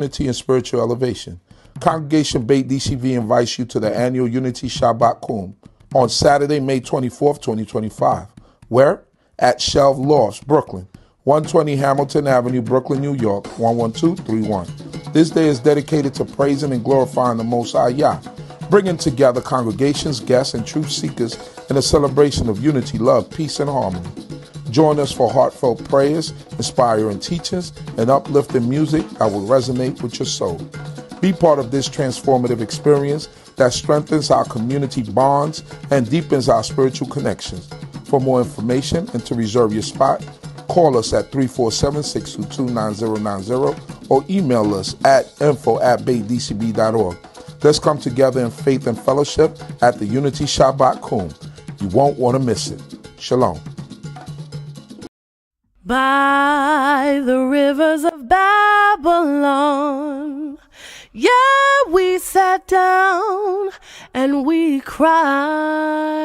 unity and spiritual elevation. Congregation Beit D.C.B invites you to the annual Unity Shabbat Kum on Saturday, May 24th, 2025. Where? At Shelf Lofts, Brooklyn, 120 Hamilton Avenue, Brooklyn, New York, 11231. This day is dedicated to praising and glorifying the Most High Yah, bringing together congregations, guests, and truth seekers in a celebration of unity, love, peace, and harmony. Join us for heartfelt prayers, inspiring teachings, and uplifting music that will resonate with your soul. Be part of this transformative experience that strengthens our community bonds and deepens our spiritual connections. For more information and to reserve your spot, call us at 347-622-9090 or email us at info@baitdcb.org. Let's come together in faith and fellowship at the Unity Shabbat Kum. You won't want to miss it. Shalom. By the rivers of Babylon, yeah, we sat down and we cried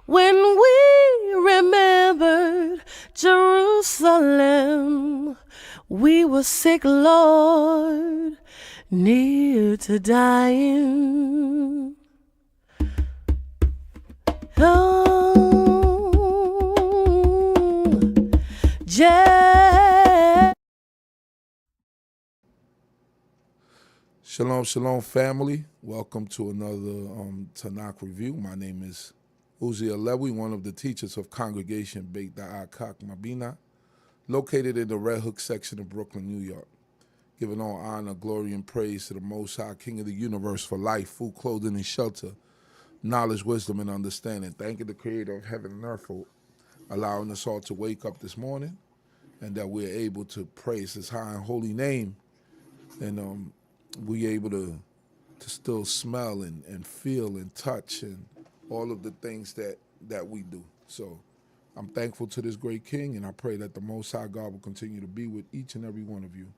when we remembered Jerusalem. We were sick, Lord, near to dying. Shalom, shalom, family. Welcome to another Tanakh review. My name is Uziah Lewy, one of the teachers of Congregation BINAH, CHOKMAH, located in the Red Hook section of Brooklyn, New York. Giving all honor, glory, and praise to the Most High, King of the universe, for life, food, clothing, and shelter, knowledge, wisdom, and understanding. Thanking the Creator of heaven and earth for allowing us all to wake up this morning and that we're able to praise His high and holy name. And we're able to still smell and feel and touch and all of the things that we do. So I'm thankful to this great King, and I pray that the Most High God will continue to be with each and every one of you.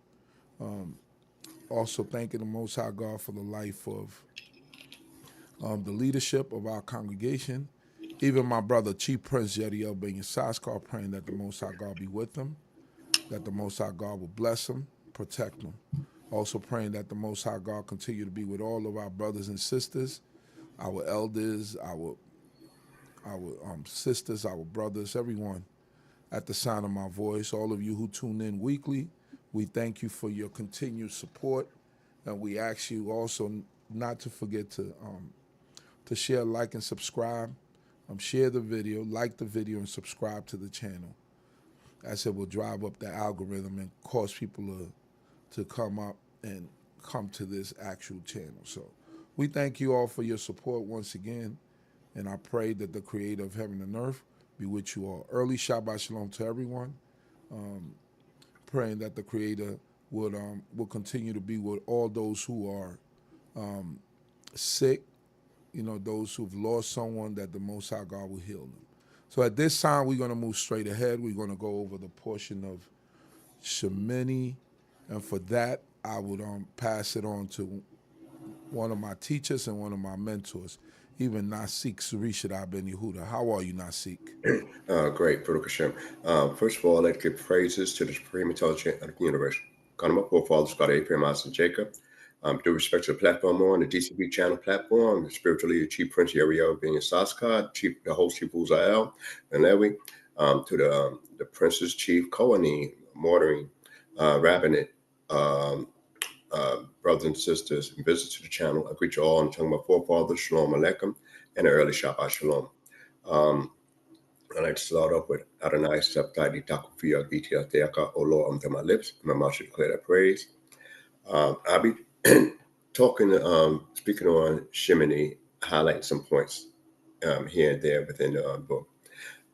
Also thanking the Most High God for the life of the leadership of our congregation. Even my brother, Chief Prince Yediel Ben Yissaskar, praying that the Most High God be with him, that the Most High God will bless him, protect him. Also praying that the Most High God continue to be with all of our brothers and sisters, our elders, our sisters, our brothers, everyone at the sound of my voice. All of you who tune in weekly, we thank you for your continued support, and we ask you also not to forget to share, like, and subscribe. Share the video, like the video, and subscribe to the channel. As it will drive up the algorithm and cause people to come up and come to this actual channel. So we thank you all for your support once again, and I pray that the Creator of heaven and earth be with you all. Early Shabbat Shalom to everyone. Praying that the Creator will continue to be with all those who are sick, those who've lost someone, that the Most High God will heal them. So at this time, we're going to move straight ahead. We're going to go over the portion of Shemini, and for that, I would pass it on to one of my teachers and one of my mentors, even Nasik Zurishaddai ben Yehudah. How are you, Nasik? Great, Baruch Hashem. First of all, I'd like to give praises to the Supreme Intelligence of the universe. God, my forefathers, God, Abraham, Isaac, and Jacob. Due respect to the platform on the D.C.B channel platform, the spiritual leader, Chief Prince Yeriel Ben Yissaskar, the host, Chief Uziah and Lewy, to the Prince's Chief Kohanim, Mortaring, Rabbinate, brothers and sisters, and visitors to the channel. I greet you all in the tongue of my forefathers, Shalom Aleichem, and an early Shabbat Shalom. I'd like to start off with Adonai Septai Di Takufia Gitia Teaka, O Lord, unto my lips, and my mouth should declare that praise. I'll be talking, speaking on Shemini, highlighting some points here and there within the book,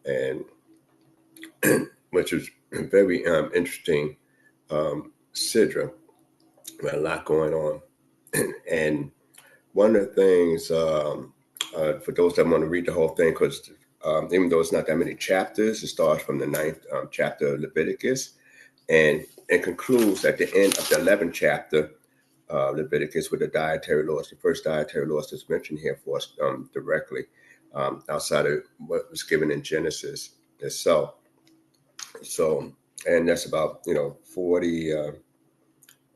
and which is very interesting sidra, with a lot going on. And one of the things, for those that want to read the whole thing, because even though it's not that many chapters, it starts from the 9th chapter of Leviticus, and it concludes at the end of the 11th chapter, Leviticus, with the dietary laws. The first dietary laws that's mentioned here for us directly, outside of what was given in Genesis itself. So, and that's about 40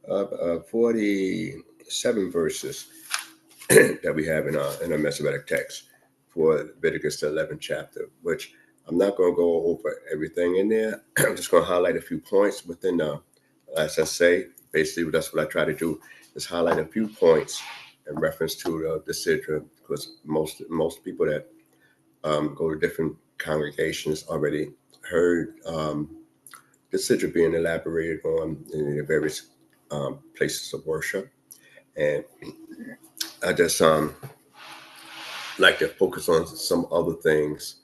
47 verses that we have in our Masoretic text for Leviticus, the 11th chapter, which I'm not going to go over everything in there. I'm just going to highlight a few points within, as I say, basically that's what I try to do, is highlight a few points in reference to the Sidra, because most people that go to different congregations already heard the Sidra being elaborated on in the various places of worship. And I just like to focus on some other things.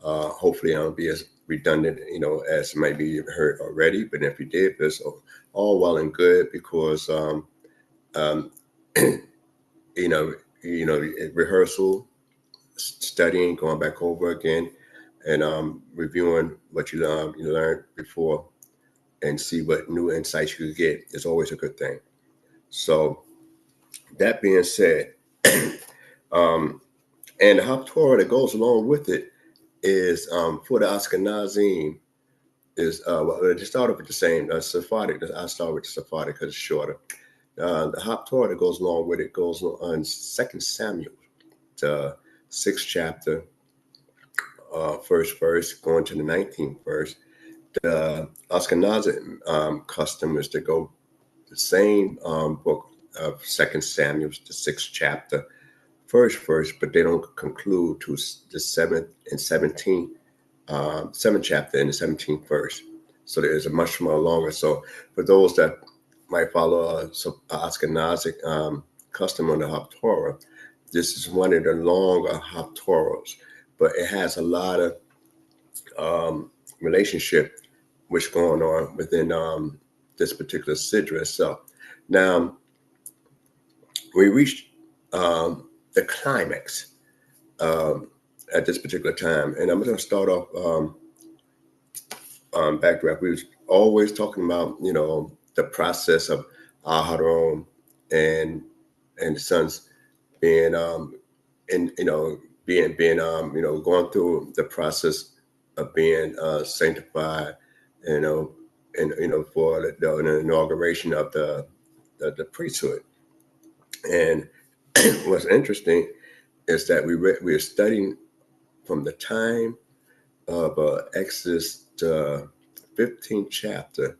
Hopefully I don't be as redundant, as maybe you've heard already, but if you did, it's all well and good, because rehearsal, studying, going back over again, and reviewing what you learned before, and see what new insights you could get is always a good thing. So that being said, and the Haftorah that goes along with it is for the Ashkenazim is they started with the same Sephardic. I start with the Sephardic because it's shorter. The Haftorah that goes along with it goes on 2 Samuel, the 6th chapter, first verse, going to the 19th verse. The Ashkenazi custom is to go the same book of 2 Samuel, the 6th chapter, first verse, but they don't conclude to the 7th and 17th, 7th chapter and the 17th verse. So there is a much more longer. So for those that might follow Ashkenazi custom on the Haftorah, this is one of the longer Haftorahs, but it has a lot of relationship which going on within this particular Sidra itself. Now, we reached the climax at this particular time, and I'm going to start off backdraft. We was always talking about the process of Aharon and the sons being going through the process of being sanctified, for the inauguration of the priesthood. And what's interesting is that we are studying from the time of Exodus, the 15th chapter.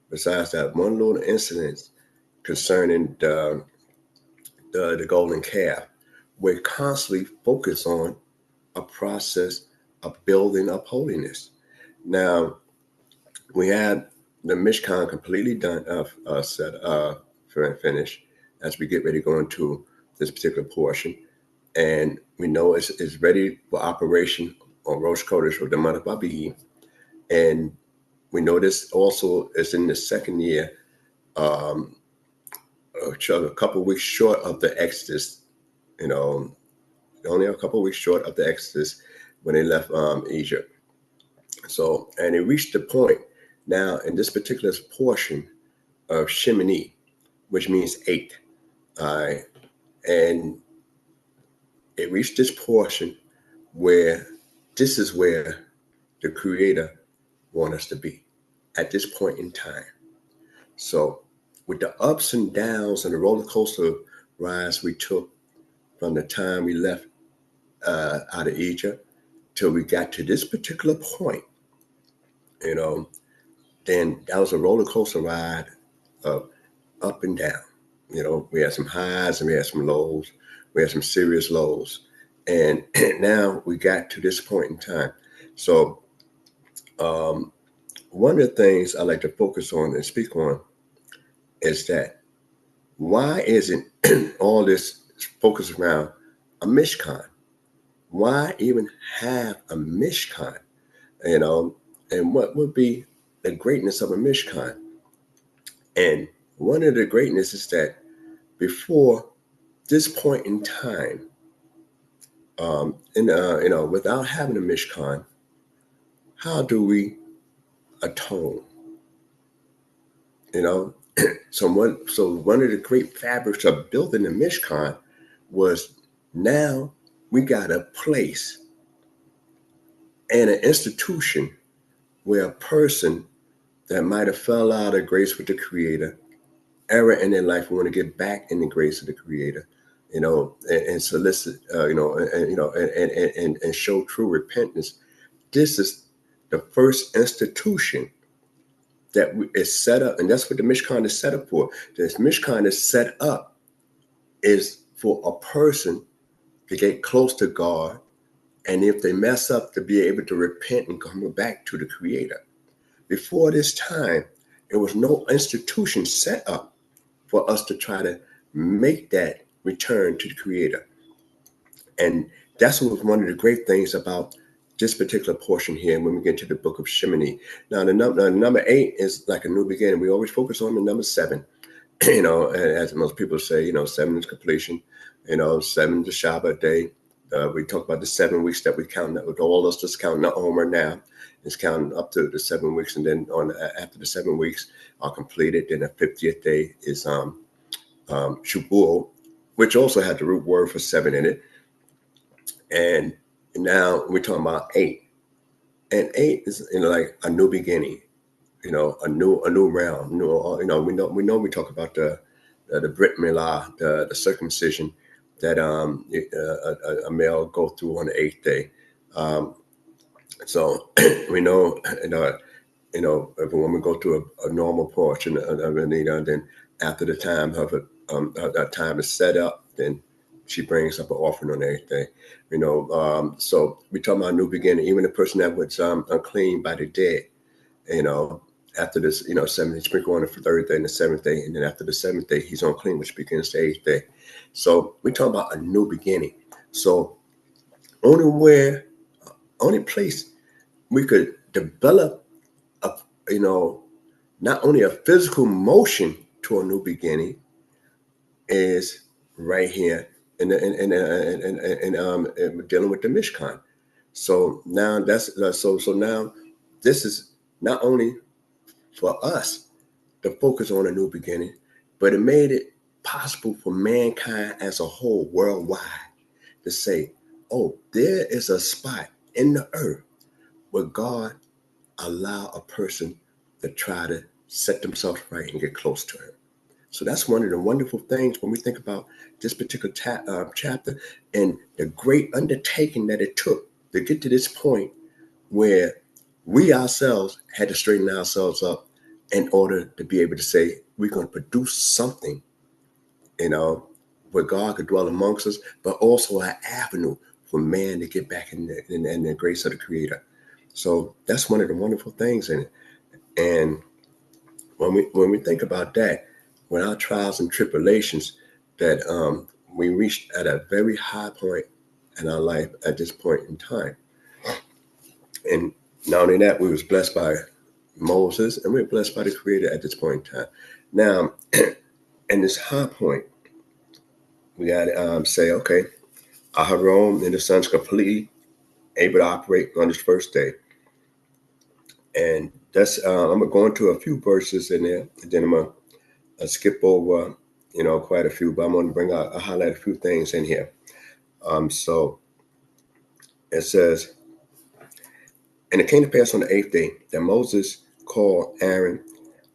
Besides that one little incident concerning the golden calf, we're constantly focused on a process of building up holiness. Now, we had the Mishkan completely done, finished, as we get ready to go into this particular portion. And we know it's ready for operation on Rosh Chodesh with the Nadab and Abihu. And we know this also is in the second year, a couple of weeks short of the Exodus, only a couple of weeks short of the Exodus when they left Egypt. So, and it reached the point now in this particular portion of Shemini, which means 8. And it reached this portion where this is where the Creator wants us to be at this point in time. So with the ups and downs and the roller coaster rise we took from the time we left out of Egypt till we got to this particular point, then that was a roller coaster ride of up and down. We had some highs and we had some lows. We had some serious lows. And now we got to this point in time. So one of the things I like to focus on and speak on is that why isn't all this focused around a Mishkan? Why even have a Mishkan? And what would be the greatness of a Mishkan? And one of the greatness is that before this point in time, without having a Mishkan, how do we atone? So one of the great fabrics of building the Mishkan was now we got a place and an institution where a person that might have fell out of grace with the Creator era in their life who want to get back in the grace of the Creator, and solicit, and show true repentance. This is the first institution that is set up, and that's what the Mishkan is set up for. This Mishkan is set up is for a person to get close to God, and if they mess up, to be able to repent and come back to the Creator. Before this time, there was no institution set up for us to try to make that return to the Creator. And that's what was one of the great things about this particular portion here when we get to the book of Shemini. Now, the number 8 is like a new beginning. We always focus on the number 7, as most people say, 7 is completion, 7 is the Shabbat day. We talk about the 7 weeks that we count. With all us just counting the Omer now. It's counting up to the 7 weeks, and then after the 7 weeks are completed, then the 50th day is Shavuot, which also had the root word for 7 in it. And now we're talking about 8, and 8 is like a new beginning, a new realm. We talk about the Brit Milah, the circumcision that a male go through on the 8th day. So we know, if a woman go through a normal portion of it, then after the time of that time is set up, then she brings up an offering on the 8th day. So we talk about a new beginning. Even the person that was unclean by the dead, after this, 7 sprinkle on the 3rd day and the 7th day, and then after the 7th day, he's unclean, which begins the 8th day. So we talk about a new beginning. So only place we could develop not only a physical motion to a new beginning is right here in dealing with the Mishkan. So now so now this is not only for us to focus on a new beginning, but it made it possible for mankind as a whole worldwide to say, oh, there is a spot in the earth where God allow a person to try to set themselves right and get close to him. So that's one of the wonderful things when we think about this particular chapter and the great undertaking that it took to get to this point where we ourselves had to straighten ourselves up in order to be able to say we're going to produce something, where God could dwell amongst us, but also an avenue for man to get back in the grace of the Creator. So that's one of the wonderful things in it. And when we think about that, with our trials and tribulations, that we reached at a very high point in our life at this point in time. And not only that, we was blessed by Moses, and we were blessed by the Creator at this point in time. Now, in this high point, we got to say, okay, Aharon and the sons completely able to operate on this first day. And that's I'm gonna go into a few verses in there, and then I'm gonna skip over quite a few, but I'm gonna highlight a few things in here. So it says, and it came to pass on the 8th day that Moses called Aaron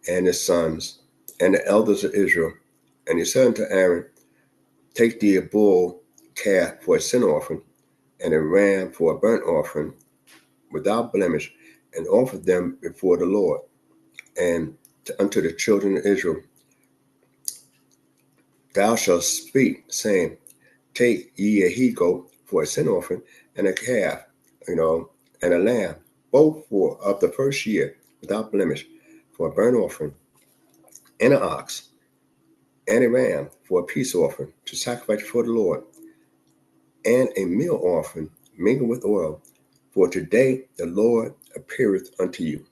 and his sons and the elders of Israel, and he said unto Aaron, take thee a bull calf for a sin offering, and a ram for a burnt offering, without blemish, and offer them before the Lord. And unto the children of Israel, thou shalt speak, saying, take ye a he-goat for a sin offering, and a calf, and a lamb, both of the first year, without blemish, for a burnt offering, and an ox, and a ram for a peace offering, to sacrifice before the Lord, and a meal offering mingled with oil, for today the Lord appeareth unto you.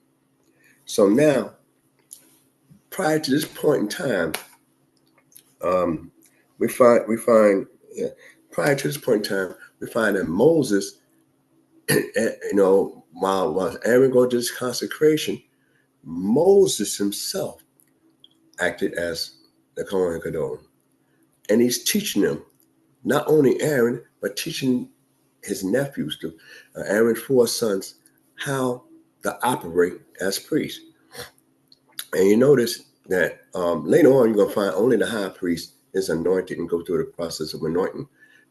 So now, prior to this point in time, we find prior to this point in time, we find that Moses, while Aaron goes to this consecration, Moses himself acted as the Kohen Gadol, and he's teaching them, not only Aaron, but teaching his nephews, Aaron's 4 sons, how to operate as priests. And you notice that later on you're going to find only the high priest is anointed and go through the process of anointing.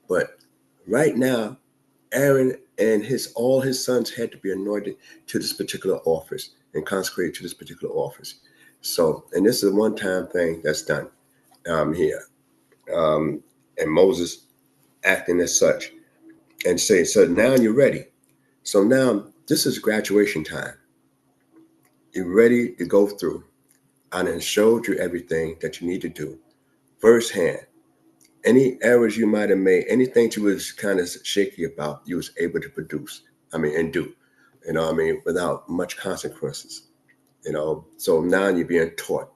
But right now, Aaron and all his sons had to be anointed to this particular office and consecrated to this particular office. So, and this is a one-time thing that's done here. And Moses acting as such and say, so now you're ready. So now this is graduation time. You're ready to go through. I done showed you everything that you need to do firsthand. Any errors you might have made, anything you was kind of shaky about, you was able to produce, and do, without much consequences, So now you're being taught.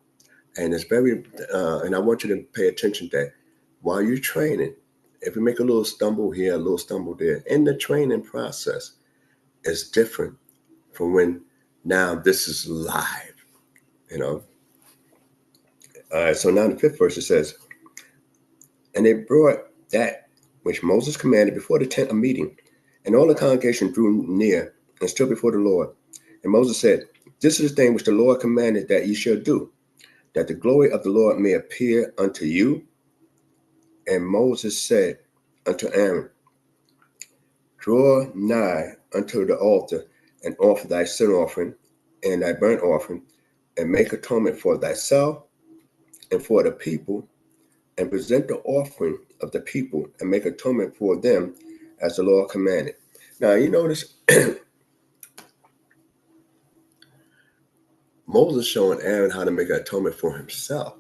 And it's very, and I want you to pay attention that while you're training, if you make a little stumble here, a little stumble there, in the training process is different from when now this is live, All right, so now in the 5th verse it says, and they brought that which Moses commanded before the tent of meeting, and all the congregation drew near and stood before the Lord. And Moses said, this is the thing which the Lord commanded that ye shall do, that the glory of the Lord may appear unto you. And Moses said unto Aaron, draw nigh unto the altar and offer thy sin offering and thy burnt offering, and make atonement for thyself and for the people, and present the offering of the people and make atonement for them as the Lord commanded. Now, you notice Moses showing Aaron how to make an atonement for himself.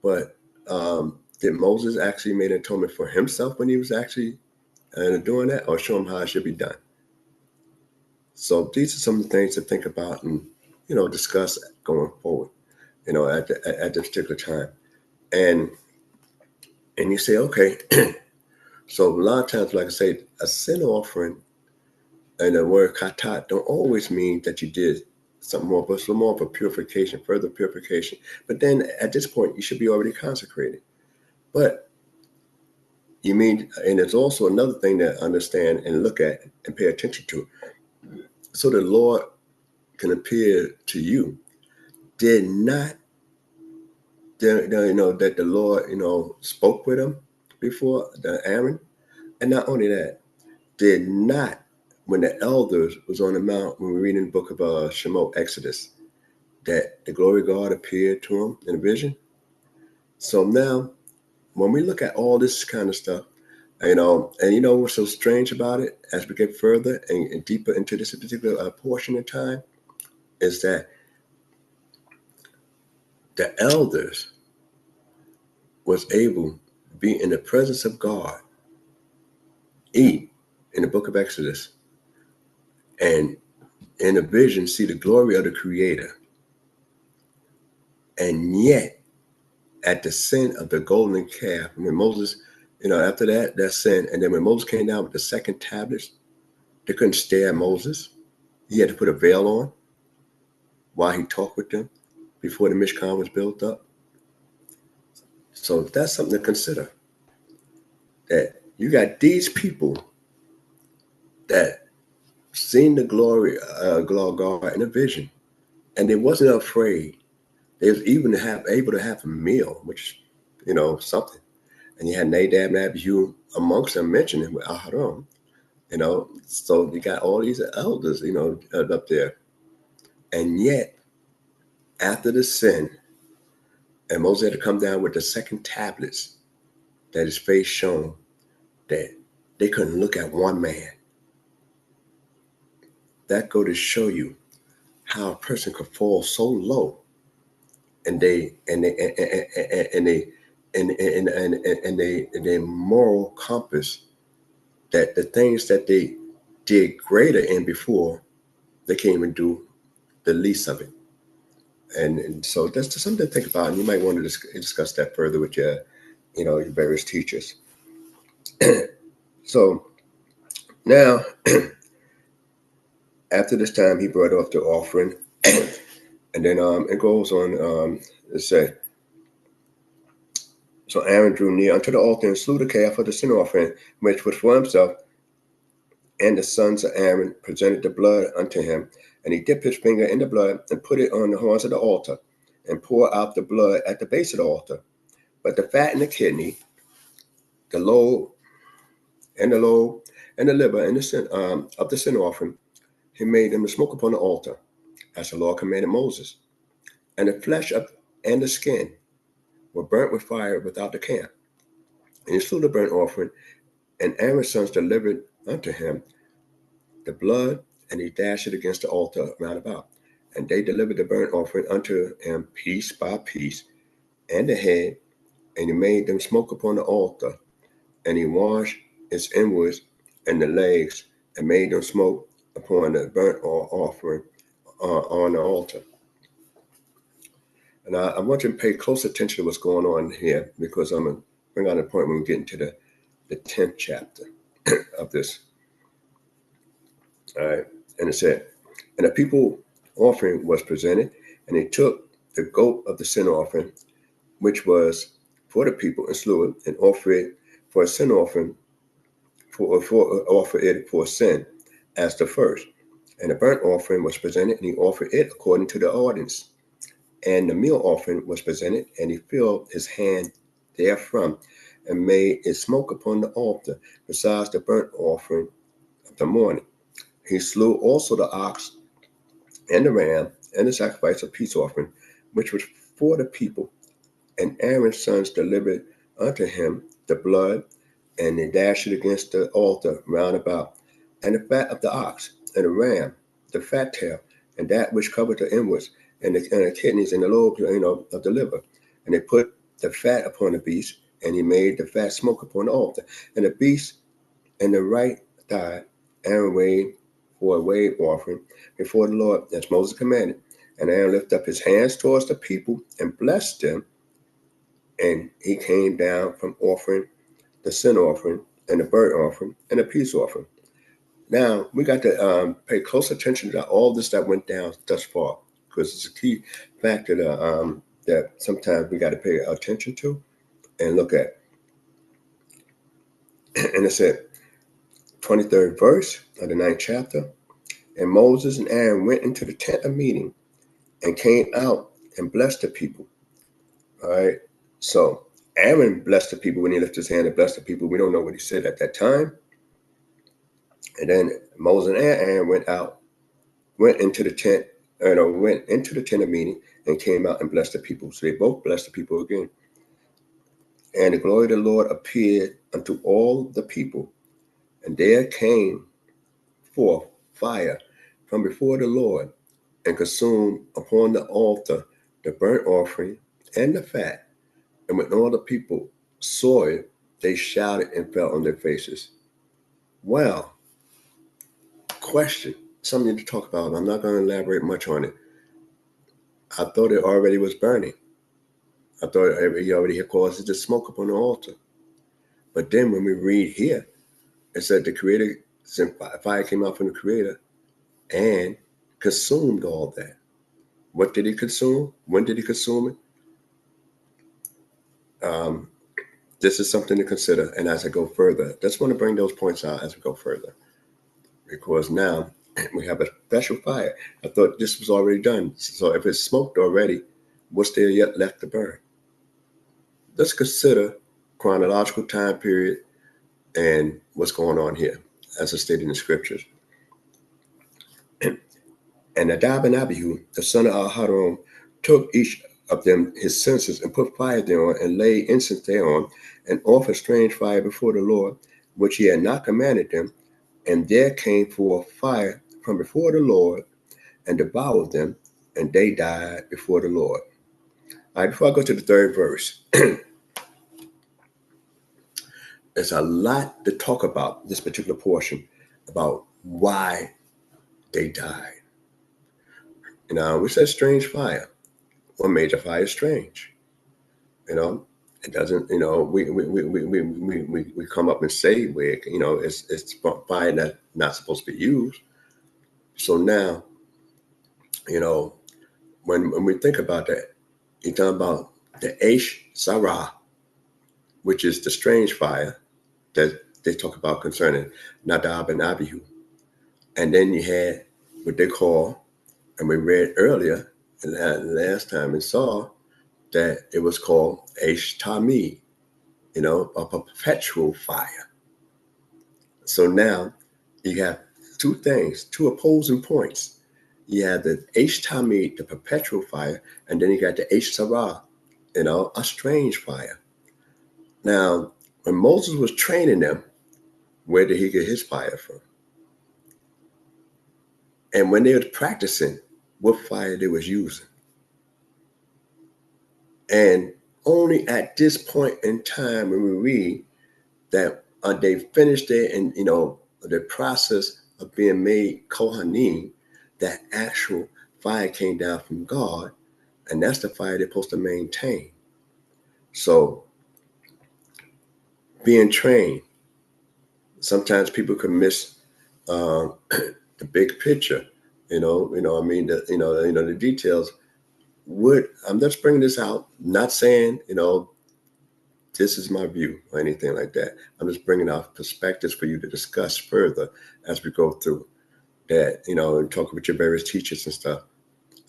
But did Moses actually make an atonement for himself when he was actually doing that, or show him how it should be done? So these are some of the things to think about and, discuss going forward, at this particular time. And you say, okay, so a lot of times, like I say, a sin offering and the word katat don't always mean that you did something more, but it's more of a purification, further purification. But then at this point, you should be already consecrated. But you mean, and it's also another thing to understand and look at and pay attention to. So the Lord can appear to you. Did not, that the Lord, spoke with him before, the Aaron? And not only that, did not, when the elders was on the mount, when we read in the book of Shemot, Exodus, that the glory of God appeared to him in a vision. So now, when we look at all this kind of stuff, and what's so strange about it, as we get further and deeper into this particular portion of time, is that the elders was able to be in the presence of God, eat in the book of Exodus, and in a vision see the glory of the Creator. And yet, at the sin of the golden calf, when Moses, after that sin, and then when Moses came down with the second tablets, they couldn't stare at Moses. He had to put a veil on while he talked with them before the Mishkan was built up. So that's something to consider. That you got these people that seen the glory of God in a vision, and they wasn't afraid. They was even able to have a meal, which, something. And you had Nadab and Abihu amongst them mentioning with Aharon, so you got all these elders, up there. And yet, after the sin, and Moses had to come down with the second tablets, that his face shone, that they couldn't look at one man. That go to show you how a person could fall so low, and their moral compass, that the things that they did greater in before, they can't even do the least of it. And so that's just something to think about, and you might want to discuss that further with your various teachers. So now, after this time, he brought off the offering, and then it goes on to say, so Aaron drew near unto the altar and slew the calf of the sin offering, which was for himself, and the sons of Aaron presented the blood unto him, and he dipped his finger in the blood and put it on the horns of the altar. and pour out the blood at the base of the altar. But the fat and the kidney, the lobe and the liver and the sin of the sin offering, he made them to smoke upon the altar, as the Lord commanded Moses. And the flesh and the skin were burnt with fire without the camp. And he slew the burnt offering, and Aaron's sons delivered unto him the blood, and he dashed it against the altar round about. And they delivered the burnt offering unto him piece by piece, and the head, and he made them smoke upon the altar, and he washed its inwards and the legs, and made them smoke upon the burnt offering on the altar. And I want you to pay close attention to what's going on here, because I'm going to bring out a point when we get into the 10th chapter of this. All right. And it said, and the people offering was presented, and they took the goat of the sin offering, which was for the people, and slew it, and offered it for a sin offering, offer it for sin as the first. And the burnt offering was presented, and he offered it according to the ordinance. And the meal offering was presented, and he filled his hand therefrom, and made it smoke upon the altar, besides the burnt offering of the morning. He slew also the ox and the ram, and the sacrifice of peace offering, which was for the people. And Aaron's sons delivered unto him the blood, and they dashed it against the altar round about. And the fat of the ox, and the ram, the fat tail, and that which covered the inwards, and the kidneys, and the lobe, of the liver. And they put the fat upon the beast, and he made the fat smoke upon the altar. And the beast and the right thigh Aaron weighed for a wave offering before the Lord, as Moses commanded. And Aaron lifted up his hands towards the people and blessed them. And he came down from offering the sin offering and the burnt offering and the peace offering. Now, we got to pay close attention to all this that went down thus far, because it's a key factor that sometimes we got to pay attention to and look at. And it said, 23rd verse of the 9th chapter, and Moses and Aaron went into the tent of meeting and came out and blessed the people. All right. So Aaron blessed the people when he lifted his hand and blessed the people. We don't know what he said at that time. And then Moses and Aaron went into the tent of meeting and came out and blessed the people. So they both blessed the people again. And the glory of the Lord appeared unto all the people. And there came forth fire from before the Lord, and consumed upon the altar the burnt offering and the fat. And when all the people saw it, they shouted and fell on their faces. Well, question, something to talk about. I'm not going to elaborate much on it. I thought it already was burning. I thought he already had caused it to smoke upon the altar. But then when we read here, it said the Creator, fire came out from the Creator and consumed all that. What did he consume? When did he consume it? This is something to consider. And as I go further, just want to bring those points out as we go further, because now we have a special fire. I thought this was already done. So if it's smoked already, what's there yet left to burn? Let's consider chronological time period and what's going on here, as it's stated in the scriptures. And Nadab and Abihu, the son of Aharon, took each of them his censers and put fire thereon, and laid incense thereon, and offered strange fire before the Lord, which he had not commanded them. And there came forth fire from before the Lord, and devoured them, and they died before the Lord. All right, before I go to the 3rd verse, there's a lot to talk about this particular portion, about why they died. We said strange fire. What made the fire strange? It doesn't. We come up and say it's fire that's not supposed to be used. So now, when we think about that, you're talking about the Aish Sarah, which is the strange fire that they talk about concerning Nadab and Abihu. And then you had what they call, and we read earlier, And last time we saw that it was called H-Tamid, a perpetual fire. So now you have two things, two opposing points. You have the H-Tamid, the perpetual fire, and then you got the H-Sarah, a strange fire. Now, when Moses was training them, where did he get his fire from? And when they were practicing, what fire they was using? And only at this point in time when we read that they finished it and, the process of being made Kohanim, that actual fire came down from God, and that's the fire they're supposed to maintain. So being trained, sometimes people can miss the big picture, the details. I'm just bringing this out, not saying, this is my view or anything like that. I'm just bringing out perspectives for you to discuss further as we go through that, and talk with your various teachers and stuff.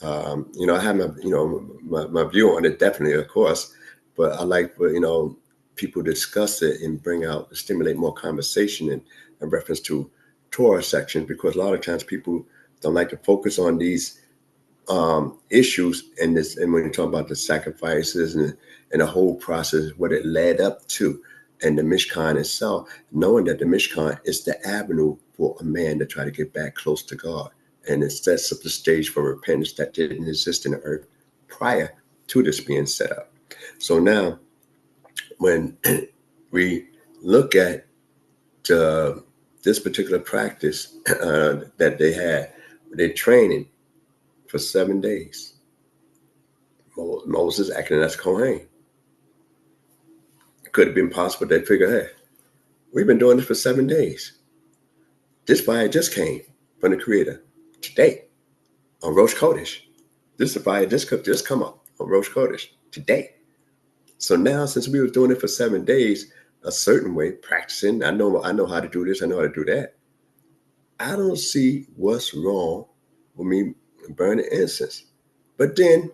I have my view on it, definitely, of course, but I like for, people discuss it and stimulate more conversation in reference to Torah sections, because a lot of times people don't like to focus on these issues and when you talk about the sacrifices and the whole process, what it led up to, and the Mishkan itself, knowing that the Mishkan is the avenue for a man to try to get back close to God. And it sets up the stage for repentance that didn't exist in the earth prior to this being set up. So now, when we look at this particular practice that they had, they're training for 7 days. Moses acting as Kohen. It could have been possible they figure, hey, we've been doing this for 7 days. This fire just came from the Creator today on Rosh Chodesh. This fire just come up on Rosh Chodesh today. So now, since we were doing it for 7 days, a certain way, practicing, I know how to do this, I know how to do that. I don't see what's wrong with me burning incense. But then,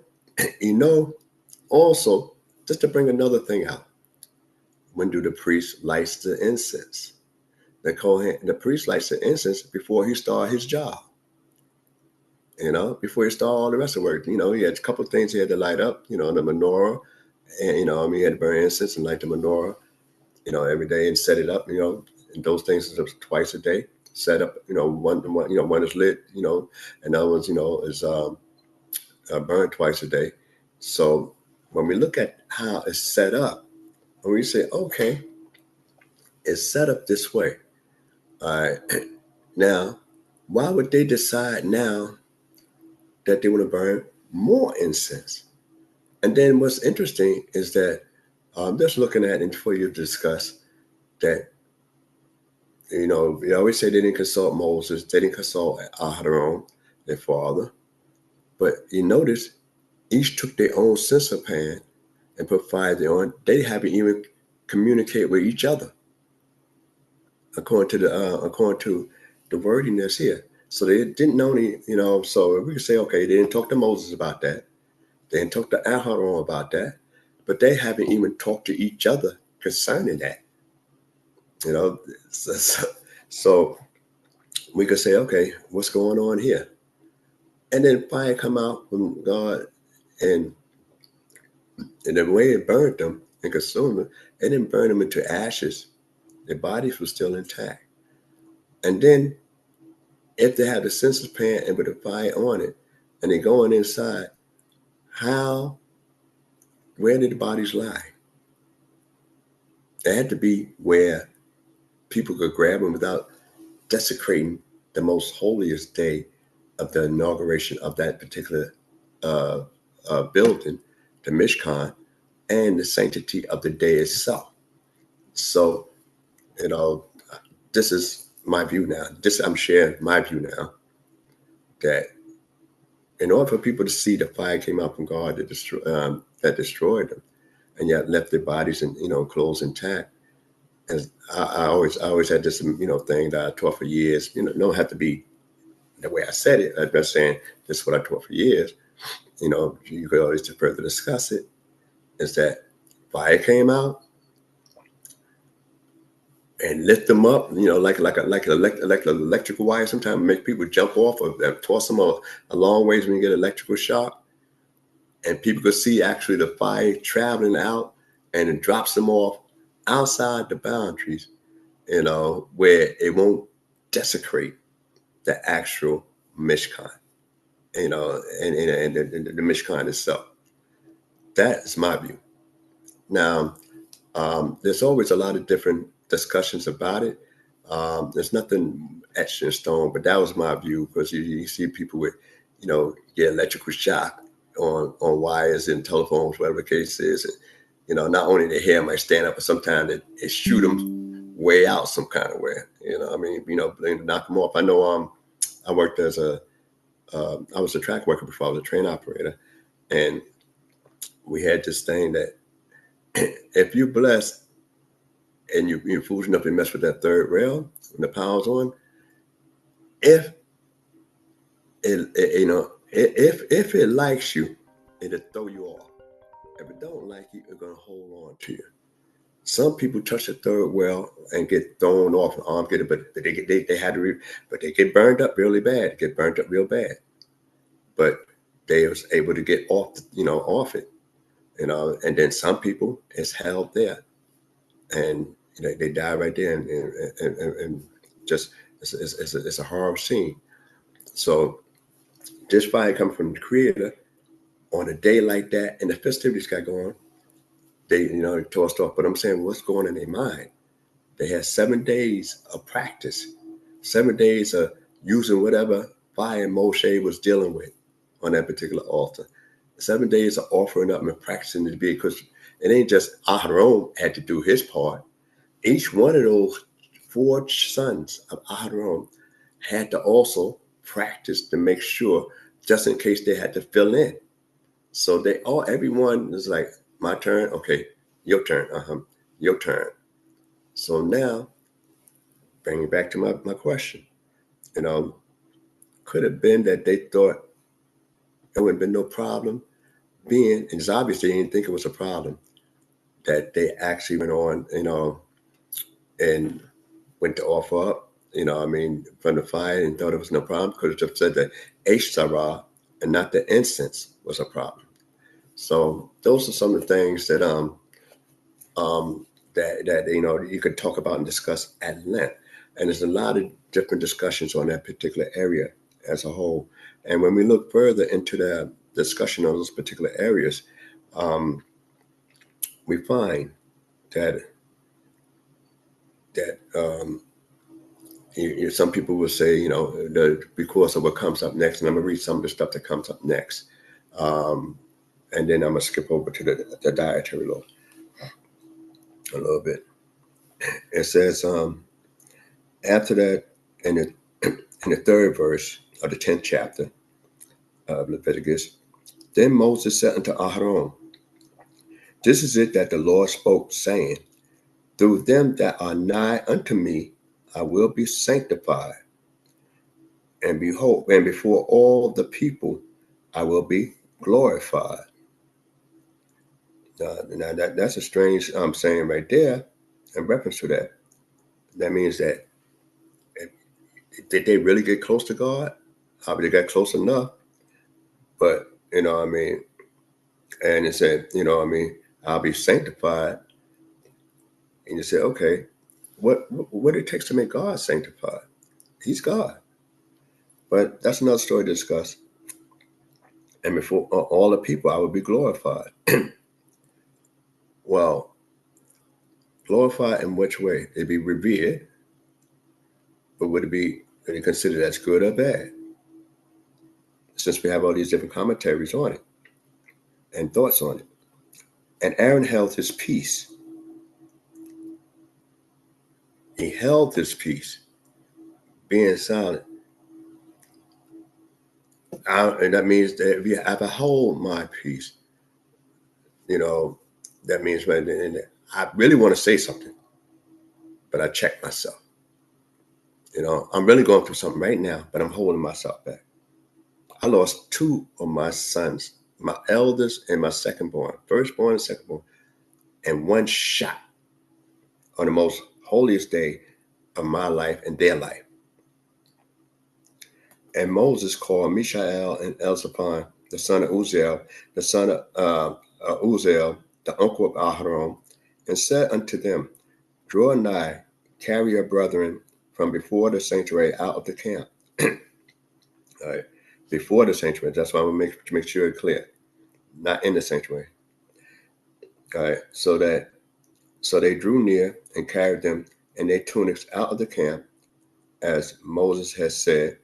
also, just to bring another thing out, when do the priest light the incense? The priest lights the incense before he starts his job. Before he started all the rest of the work. He had a couple of things he had to light up, the menorah, and, he had to burn incense and light the menorah, every day and set it up, and those things is twice a day, set up, one is lit, and the other one's, is burned twice a day. So when we look at how it's set up, and we say, okay, it's set up this way. All right. Now, why would they decide now that they want to burn more incense? And then what's interesting is that I'm just looking at, and before you discuss that, we always say they didn't consult Moses, they didn't consult Aharon, their father. But you notice each took their own censer pan and put fire there on. They haven't even communicated with each other, according to the wordiness here. So they didn't know any, so we could say, okay, they didn't talk to Moses about that. They didn't talk to Aharon about that, but they haven't even talked to each other concerning that. So we could say, okay, what's going on here? And then fire come out from God, and the way it burned them and consumed them, it didn't burn them into ashes. Their bodies were still intact. And then if they have the censer pan and with the fire on it, and they're going inside, where did the bodies lie? It had to be where people could grab them without desecrating the most holiest day of the inauguration of that particular building, the Mishkan, and the sanctity of the day itself. So, this is my view now. I'm sharing my view now, that in order for people to see the fire came out from God that destroyed them, and yet left their bodies and clothes intact. And I always had this thing that I taught for years. Don't have to be the way I said it. I'm just saying this is what I taught for years. you could always further discuss it, is that fire came out and lift them up, like electrical wire. Sometimes make people jump off of them, toss them a long ways when you get electrical shock, and people could see actually the fire traveling out, and it drops them off outside the boundaries, where it won't desecrate the actual Mishkan, and the Mishkan itself. That is my view. Now, there's always a lot of different discussions about it. There's nothing etched in stone, but that was my view, because you see people with, get electrical shock on wires and telephones, whatever the case is. And, not only the hair might stand up, but sometimes it shoot them way out some kind of way. Knock them off. I know. I worked as I was a track worker before I was a train operator, and we had this thing that if you're blessed and you're foolish enough to mess with that third rail when the power's on, if it likes you, it'll throw you off. If it don't like you, it's gonna hold on to you. Some people touch the third rail and get thrown off, and arm get it, but they get burned up really bad. They get burned up real bad. But they was able to get off it, and then some people it's held there, and they die right there, and just it's a horrible scene. So this fire coming from the Creator on a day like that, and the festivities got going, they tossed off. But I'm saying, what's going on in their mind? They had 7 days of practice, 7 days of using whatever fire Moshe was dealing with on that particular altar. 7 days of offering up and practicing to be, because it ain't just Aharon had to do his part. Each one of those 4 sons of Aharon had to also practice to make sure, just in case they had to fill in. So everyone was like, my turn, okay, your turn, your turn. So now, bring it back to my question. Could have been that they thought there wouldn't been no problem being, and it's obvious they didn't think it was a problem, that they actually went on, and went to offer up, from the fire, and thought it was no problem, because it just said that Sarah and not the incense was a problem. So those are some of the things that that you could talk about and discuss at length. And there's a lot of different discussions on that particular area as a whole. And when we look further into the discussion of those particular areas, we find that some people will say, because of what comes up next, and I'm going to read some of the stuff that comes up next. And then I'm going to skip over to the dietary law a little bit. It says, after that, in the 3rd verse of the 10th chapter of Leviticus, then Moses said unto Aharon, this is it that the Lord spoke, saying, through them that are nigh unto me, I will be sanctified. And behold, and before all the people, I will be glorified. Now that's a strange saying right there in reference to that. That means that, did they really get close to God? They got close enough, but and it said, I'll be sanctified. And you say, okay, what it takes to make God sanctified? He's God. But that's another story to discuss. And before all the people, I will be glorified. Well, glorified in which way? It'd be revered, but would it be considered as good or bad? Since we have all these different commentaries on it and thoughts on it. And Aaron held his peace. He held his peace, being silent. And that means that if I hold my peace, that means when I really want to say something, but I check myself. I'm really going through something right now, but I'm holding myself back. I lost two of my sons, my eldest and my secondborn, firstborn and secondborn, in one shot on the most holiest day of my life and their life. And Moses called Mishael and Elzaphan, the son of Uzziel, the son of Uzziel, the uncle of Aharon, and said unto them, draw nigh, carry your brethren from before the sanctuary out of the camp. All right. Before the sanctuary. That's why I want to make sure it's clear. Not in the sanctuary. All right. So they drew near and carried them and their tunics out of the camp, as Moses had said.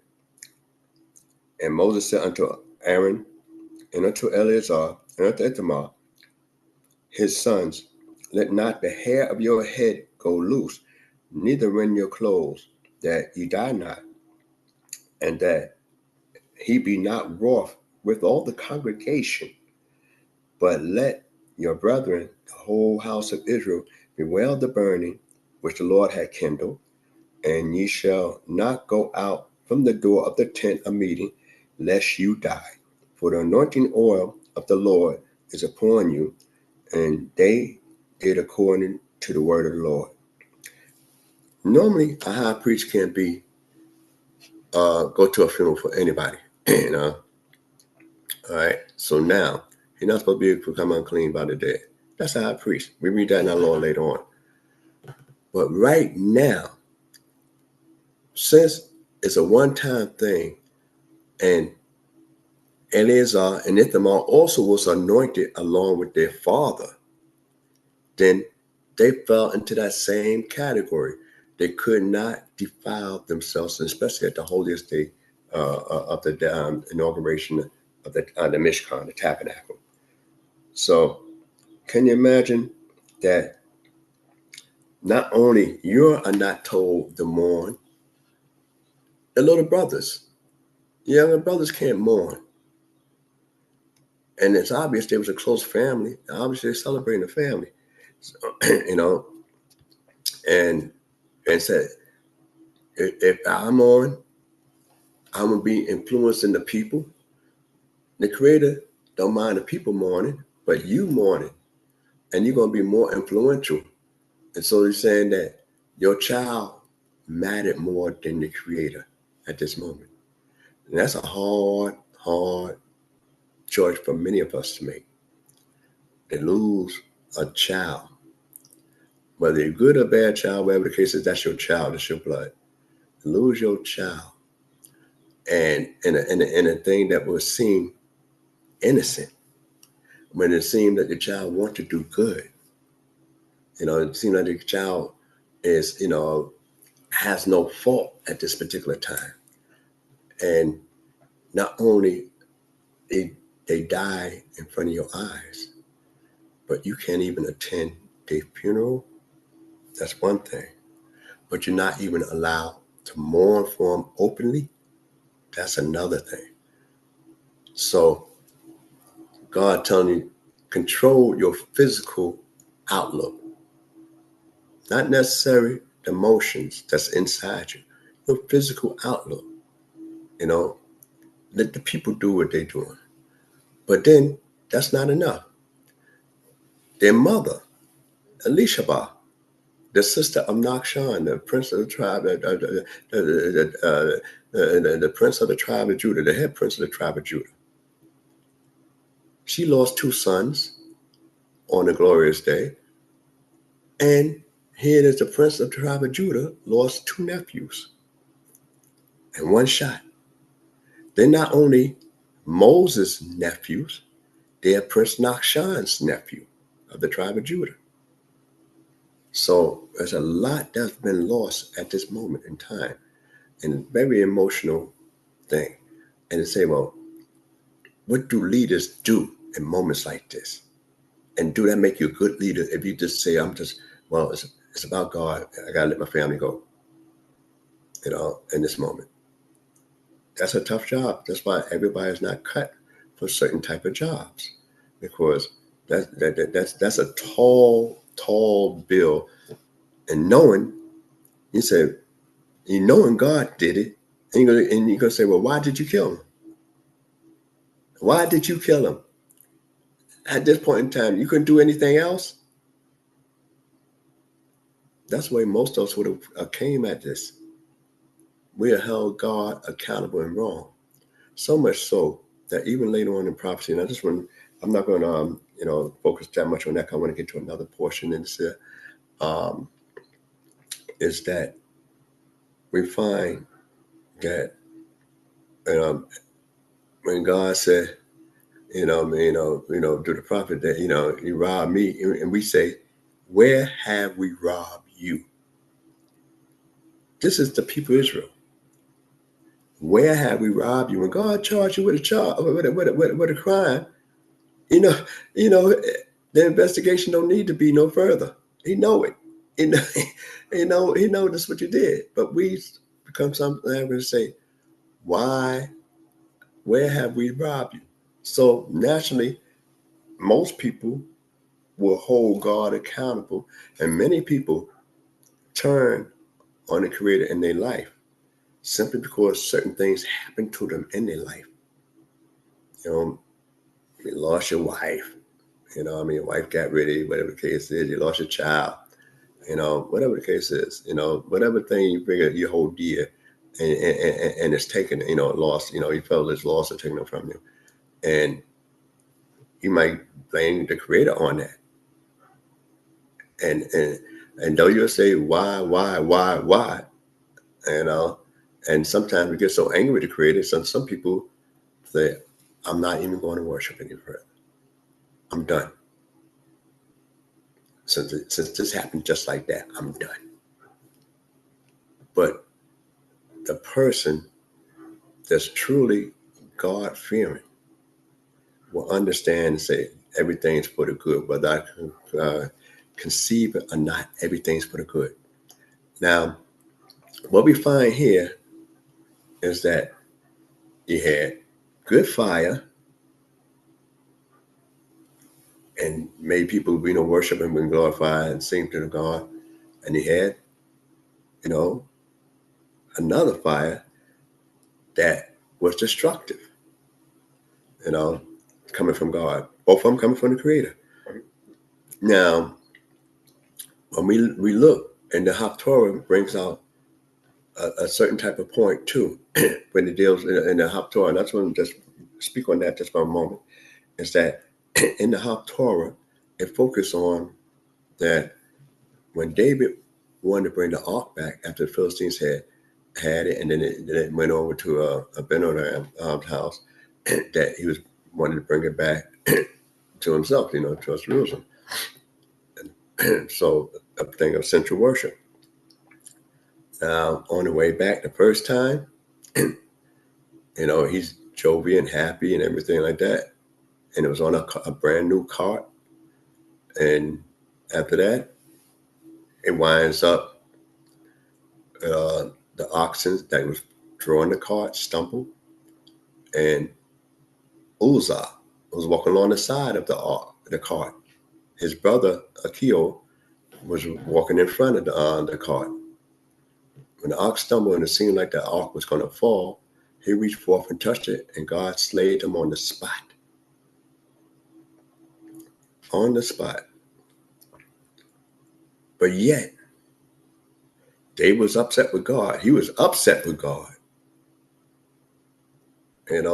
And Moses said unto Aaron and unto Eleazar and unto Ithamar, his sons, let not the hair of your head go loose, neither rend your clothes, that ye die not, and that he be not wroth with all the congregation, but let your brethren, the whole house of Israel, bewail the burning which the Lord had kindled, and ye shall not go out from the door of the tent of meeting, lest you die. For the anointing oil of the Lord is upon you. And they did according to the word of the Lord. Normally, a high priest can't be go to a funeral for anybody, you know. All right. So now he's not supposed to be able to become unclean by the dead. That's a high priest. We read that in our law later on. But right now, since it's a one-time thing, and Eleazar and Ithamar also was anointed along with their father, then they fell into that same category. They could not defile themselves, especially at the holiest day of the inauguration of the Mishkan, the tabernacle. So can you imagine that not only you are not told to mourn, the little brothers, the younger brothers can't mourn. And it's obvious there was a close family. Obviously, they're celebrating the family, so, you know, and said, if I'm on, I'm going to be influencing the people. The Creator don't mind the people mourning, but you mourning, and you're going to be more influential. And so he's saying that your child mattered more than the Creator at this moment. And that's a hard choice for many of us to make. To lose a child, whether you're good or bad child, whatever the case is, that's your child, that's your blood. Lose your child, and in a thing that was seen innocent, when it seemed that the child wanted to do good. You know, it seemed like the child is, you know, has no fault at this particular time. And not only they die in front of your eyes, but you can't even attend their funeral. That's one thing. But you're not even allowed to mourn for them openly. That's another thing. So God telling you, control your physical outlook. Not necessarily the emotions that's inside you. Your physical outlook. You know, let the people do what they're doing. But then that's not enough. Their mother, Elisheba, the sister of Nachshon, the prince of the tribe, the prince of the tribe of Judah, the head prince of the tribe of Judah. She lost two sons on the glorious day. And here it is, the prince of the tribe of Judah lost two nephews in one shot. They're not only Moses' nephews, they're Prince Nachshon's nephew of the tribe of Judah. So there's a lot that's been lost at this moment in time, and a very emotional thing. And to say, well, what do leaders do in moments like this? And do that make you a good leader if you just say, it's about God, I gotta let my family go, you know, in this moment? That's a tough job. That's why everybody's not cut for certain type of jobs, because that's a tall bill. And knowing, knowing God did it, and you're gonna say, well, why did you kill him? Why did you kill him? At this point in time, you couldn't do anything else. That's the way most of us would have came at this. We have held God accountable and wrong. So much so that even later on in prophecy, and I'm not going to focus that much on that. I want to get to another portion in this here, is that we find that when God said, to the prophet that, you robbed me, and we say, where have we robbed you? This is the people of Israel. Where have we robbed you? When God charged you with a crime, the investigation don't need to be no further. He know it. He know that's what you did. But we become something I'm going to say, why? Where have we robbed you? So naturally, most people will hold God accountable, and many people turn on the Creator in their life simply because certain things happen to them in their life. You lost your wife. Your wife got rid of you, whatever the case is. You lost your child. Whatever the case is. Whatever thing you figure you hold dear, and it's taken. Lost. You felt it's lost or taken from you, and you might blame the Creator on that. And though you'll say why, and sometimes we get so angry with the Creator. Some people say, I'm not even going to worship any further. I'm done. Since this happened just like that, I'm done. But the person that's truly God-fearing will understand and say everything's for the good, whether I conceive it or not, everything's for the good. Now, what we find here is that he had good fire and made people, worship him and glorify and sing to the God. And he had, another fire that was destructive, coming from God. Both of them coming from the Creator. Now, when we look, and the Haftorah brings out a certain type of point too, when it deals in the Haftorah, and that's when just speak on that just for a moment, is that in the Haftorah, it focuses on that when David wanted to bring the ark back after the Philistines had it, and then it went over to BINAH's house, that he was wanting to bring it back to himself, to Jerusalem. And so a thing of central worship. Now, on the way back the first time, he's jovial and happy and everything like that. And it was on a brand new cart. And after that, it winds up the oxen that was drawing the cart stumbled, and Uzzah was walking along the side of the cart. His brother Akio was walking in front of the cart. When the ox stumbled and it seemed like the ark was going to fall, he reached forth and touched it, and God slayed him on the spot. On the spot. But yet, David was upset with God. He was upset with God. And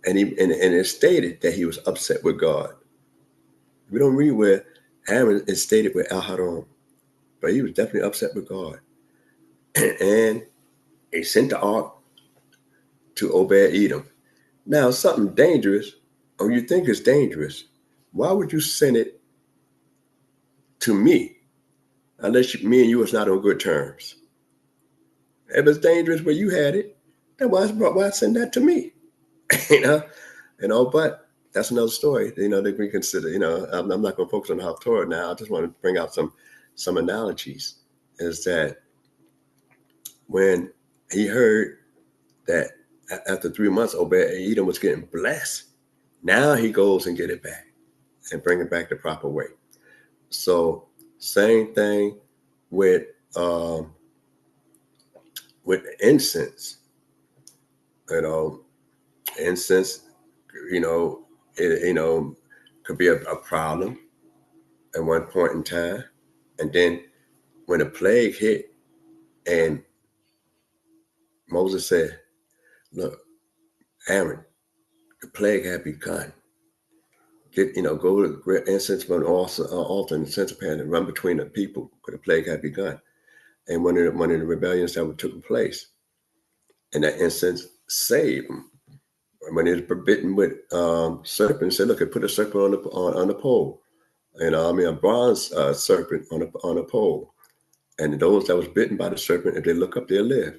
it stated that he was upset with God. We don't read where Aaron is stated with Al-Haron, but he was definitely upset with God. And he sent the ark to Obed-Edom. Now, something dangerous, or you think it's dangerous, why would you send it to me unless me and you was not on good terms? If it's dangerous where you had it, then why send that to me? But that's another story, that we consider. I'm not going to focus on the Haftorah now. I just want to bring out some analogies. Is that when he heard that after 3 months, Obed-Edom was getting blessed, now he goes and get it back and bring it back the proper way. So same thing with incense. Incense it could be a problem at one point in time. And then when a plague hit and Moses said, look, Aaron, the plague had begun. Go to the incense from the altar and the censer pan and run between the people because the plague had begun. And one of the rebellions that took place, and that incense saved them. When it was bitten with serpent, said, look, I put a serpent on the pole. A bronze serpent on a pole. And those that was bitten by the serpent, if they look up, they'll live.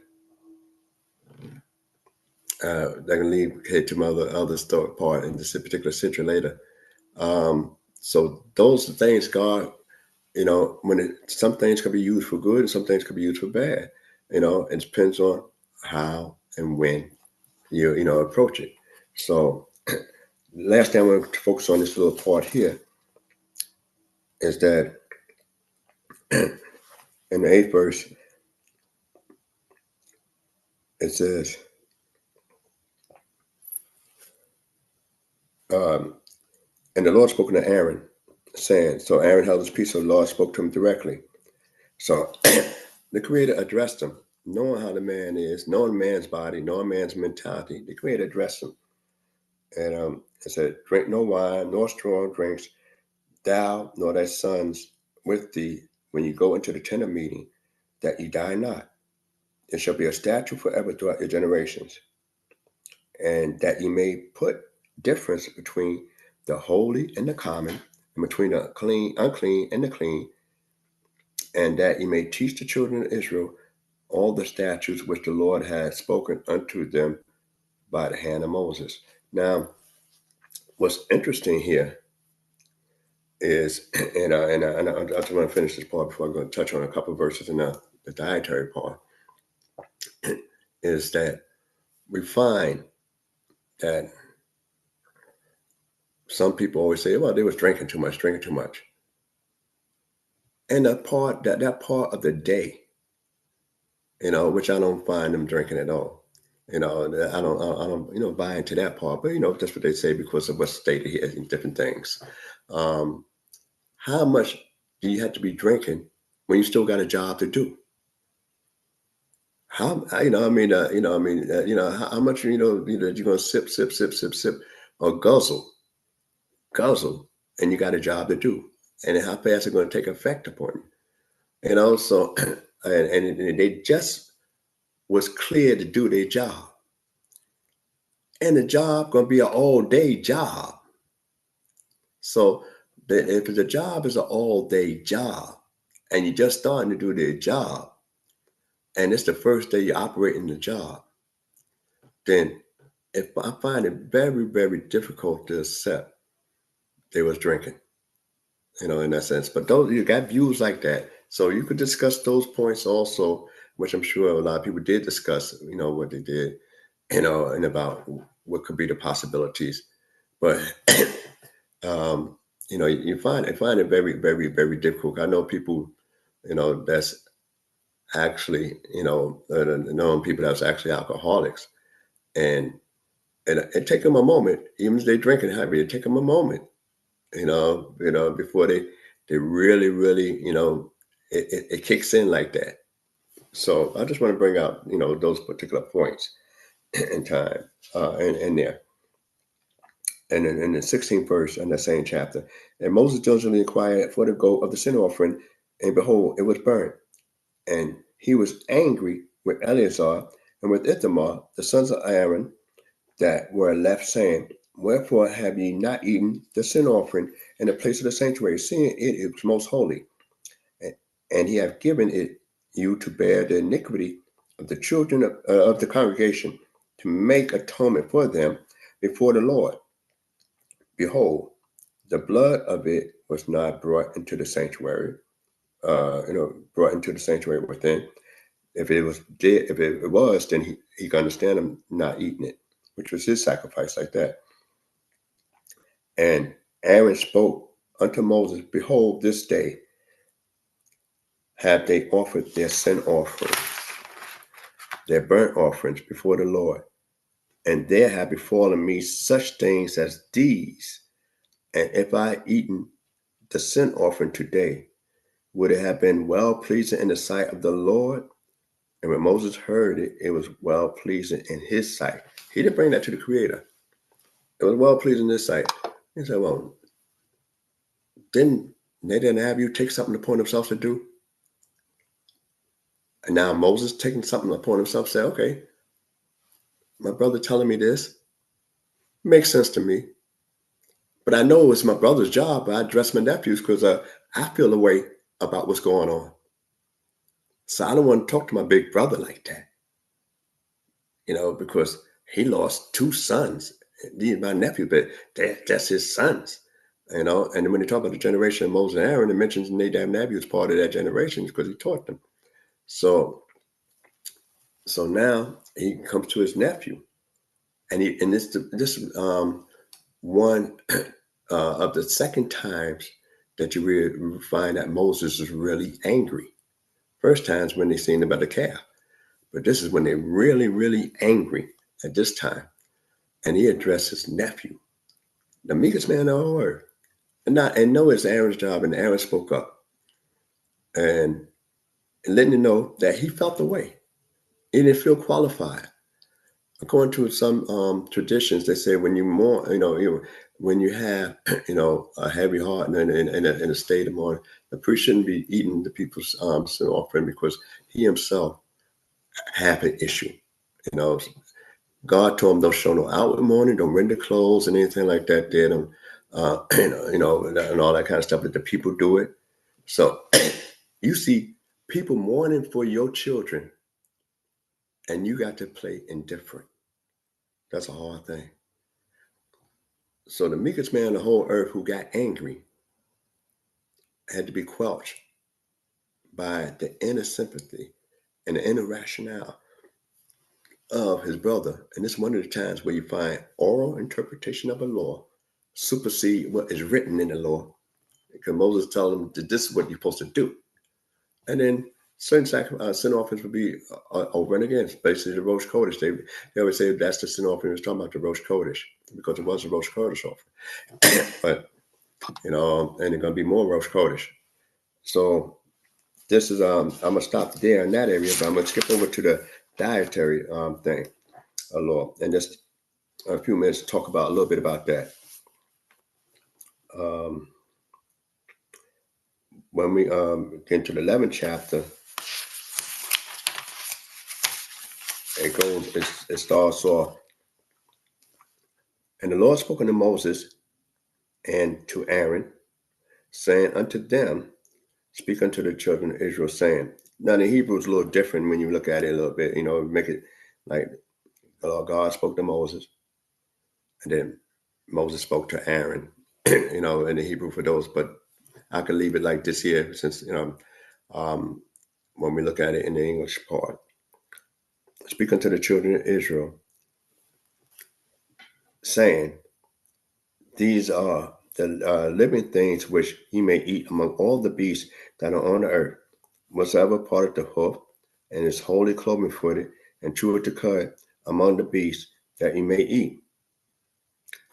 They're going to head to my other story part in this particular century later. So those are things God, some things can be used for good and some things can be used for bad. It depends on how and when you approach it. So last thing I want to focus on this little part here is that in the 8th verse, it says, and the Lord spoke to Aaron, saying, so Aaron held his peace, so the Lord spoke to him directly. So the Creator addressed him, knowing how the man is, knowing man's body, knowing man's mentality. The Creator addressed him. And it said, drink no wine, nor strong drinks, thou nor thy sons with thee, when you go into the tent of meeting, that ye die not. It shall be a statute forever throughout your generations. And that ye may put difference between the holy and the common, and between the unclean and the clean, and that ye may teach the children of Israel all the statutes which the Lord had spoken unto them by the hand of Moses. Now, what's interesting here is, and I just want to finish this part before I'm going to touch on a couple of verses in the dietary part, is that we find that some people always say, well, they was drinking too much. And that part of the day, which I don't find them drinking at all. I don't buy into that part, but that's what they say because of what's stated here in different things. How much do you have to be drinking when you still got a job to do? How much you're gonna sip or guzzle, and you got a job to do, and how fast it's going to take effect upon you, So and they just was clear to do their job, and the job going to be an all-day job. So if the job is an all-day job, and you're just starting to do their job, and it's the first day you're operating the job, then I find it very, very difficult to accept they was drinking, in that sense. But those, you got views like that. So you could discuss those points also, which I'm sure a lot of people did discuss, what they did, and about what could be the possibilities. But, you find it very, very, very difficult. I know people, that's actually, knowing people that's actually alcoholics, and it take them a moment, even if they're drinking heavy, it take them a moment, before they really, really, it kicks in like that. So I just want to bring out, those particular points in time, in there. And in the 16th verse in the same chapter, and Moses diligently inquired for the goat of the sin offering, and behold, it was burnt. And he was angry with Eleazar and with Ithamar, the sons of Aaron, that were left, saying, wherefore have ye not eaten the sin offering in the place of the sanctuary, seeing it is most holy? And he hath given it you to bear the iniquity of the children of the congregation, to make atonement for them before the Lord. Behold, the blood of it was not brought into the sanctuary, brought into the sanctuary within. If it was dead, if it was, then he could understand him not eating it, which was his sacrifice like that. And Aaron spoke unto Moses, behold, this day have they offered their sin offerings, their burnt offerings before the Lord. and there have befallen me such things as these. And if I eaten the sin offering today, would it have been well pleasing in the sight of the Lord? And when Moses heard it, it was well pleasing in his sight. He didn't bring that to the Creator. It was well pleasing in his sight. He said, well, didn't Nadab and Abihu take something upon themselves to do? And now Moses taking something upon himself, say, okay, my brother telling me this makes sense to me. But I know it was my brother's job, but I address my nephews because I feel a way about what's going on. So I don't want to talk to my big brother like that, because he lost 2 sons. He's my nephew, but that's his sons, And when they talk about the generation of Moses and Aaron, it mentions Nadab and Abihu as part of that generation because he taught them. So now he comes to his nephew, and this one of the second times that you really find that Moses is really angry. First time's when they seen about the calf, but this is when they're really, really angry at this time. And he addressed his nephew, the meekest man in the whole earth. And know it's Aaron's job, and Aaron spoke up and letting you know that he felt the way. He didn't feel qualified. According to some traditions, they say when you mourn, when you have, a heavy heart and in a state of mourning, the priest shouldn't be eating the people's sin offering because he himself have an issue. God told him, don't show no outward mourning, don't render clothes and anything like that. They don't, and all that kind of stuff. That the people do it. So you see people mourning for your children, and you got to play indifferent. That's a hard thing. So the meekest man on the whole earth who got angry had to be quelched by the inner sympathy and the inner rationale of his brother. And it's one of the times where you find oral interpretation of a law supersede what is written in the law. Because Moses tells them that this is what you're supposed to do. And then certain sin offerings would be over and again. It's basically the Rosh Kodesh. They always say that's the sin offering. It's talking about the Rosh Kodesh because it was a Rosh Kodesh offering. But, and there's going to be more Rosh Kodesh. So this is, I'm going to stop there in that area, but I'm going to skip over to the dietary thing, law. And just a few minutes to talk about a little bit about that. When we get into the 11th chapter, it starts off, and the Lord spoke unto Moses and to Aaron, saying unto them, speak unto the children of Israel, saying. Now the Hebrew is a little different when you look at it a little bit, make it like God spoke to Moses, and then Moses spoke to Aaron, in the Hebrew for those, but I could leave it like this here since, when we look at it in the English part. Speak unto the children of Israel, saying, these are the living things which ye may eat among all the beasts that are on the earth, whatsoever parted the hoof, and is wholly cloven-footed, and cheweth the cud among the beasts that ye may eat.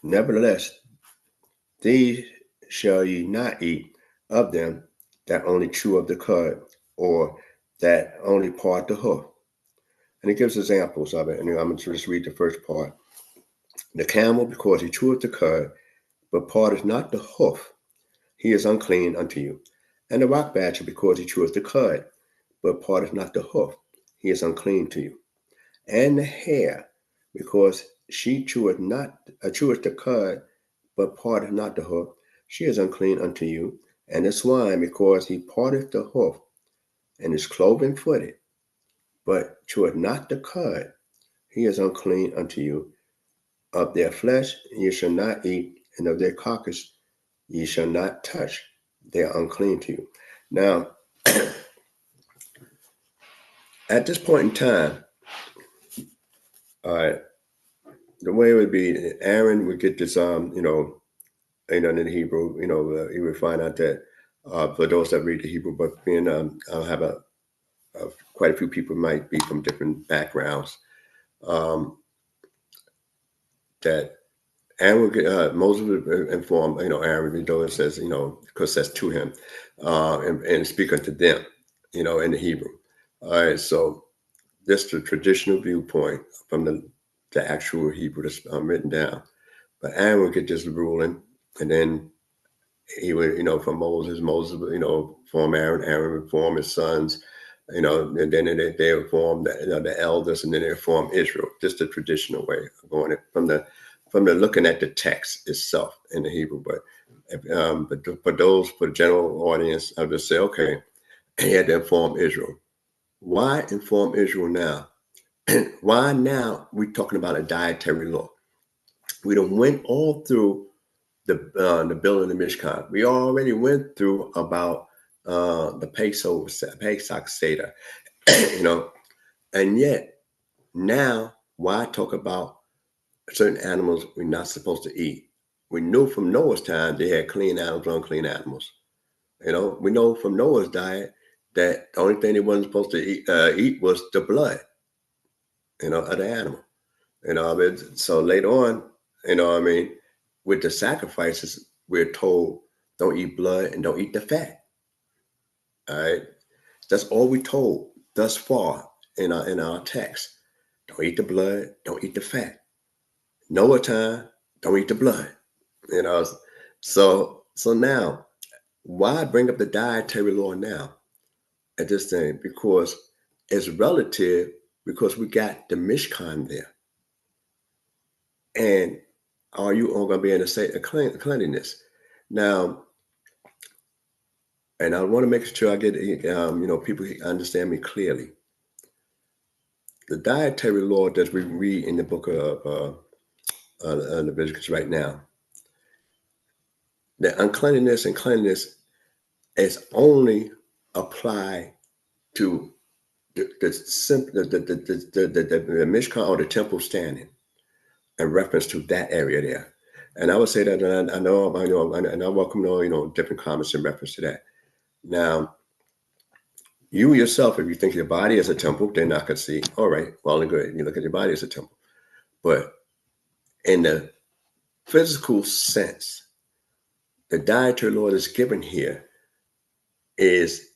Nevertheless, these shall ye not eat of them that only chew of the cud, or that only part the hoof. And it gives examples of it, and I'm going to just read the first part. The camel, because he cheweth the cud, but parteth not the hoof, he is unclean unto you. And the rock badger, because he cheweth the cud, but parteth not the hoof, he is unclean to you. And the hare, because she cheweth the cud, but parteth not the hoof, she is unclean unto you. And the swine, because he parteth the hoof, and is cloven-footed, but cheweth not the cud, he is unclean unto you. Of their flesh ye shall not eat, and of their carcass ye shall not touch. They are unclean to you. Now, at this point in time, the way it would be, Aaron would get this, in the Hebrew, he would find out that for those that read the Hebrew, but being, I'll have quite a few people might be from different backgrounds. that Aaron would get, Moses would inform, Aaron, it says, because that's to him, and speak unto them, in the Hebrew. All right, so this is the traditional viewpoint from the actual Hebrew that's written down. But Aaron would get this ruling, and then he would, from Moses would, form Aaron would form his sons, and then they would form the elders, and then they would form Israel. Just the traditional way of going it from the looking at the text itself in the Hebrew. But for the general audience, I'll just say, okay, he had to inform Israel. Why inform Israel now? Why now we're talking about a dietary law? We done went all through the building of the Mishkan. We already went through about the Pesach Seder, and yet now why talk about certain animals we're not supposed to eat? We knew from Noah's time they had clean animals, unclean animals. We know from Noah's diet that the only thing they wasn't supposed to eat was the blood, of the animal. So later on, with the sacrifices, we're told don't eat blood and don't eat the fat. All right, that's all we're told thus far in our text. Don't eat the blood, don't eat the fat. Noah time, don't eat the blood. So now, why bring up the dietary law now at this thing? Because it's relative, because we got the Mishkan there. And are you all going to be in a state of cleanliness? Now, and I want to make sure I get, people understand me clearly. The dietary law that we read in the book of Leviticus right now, the uncleanliness and cleanliness is only applied to the Mishkan or the temple standing in reference to that area there. And I would say that, and I know, and I welcome different comments in reference to that. Now, you yourself, if you think your body is a temple, then I could see, all right, well and good. You look at your body as a temple. But in the physical sense, the dietary law that's given here is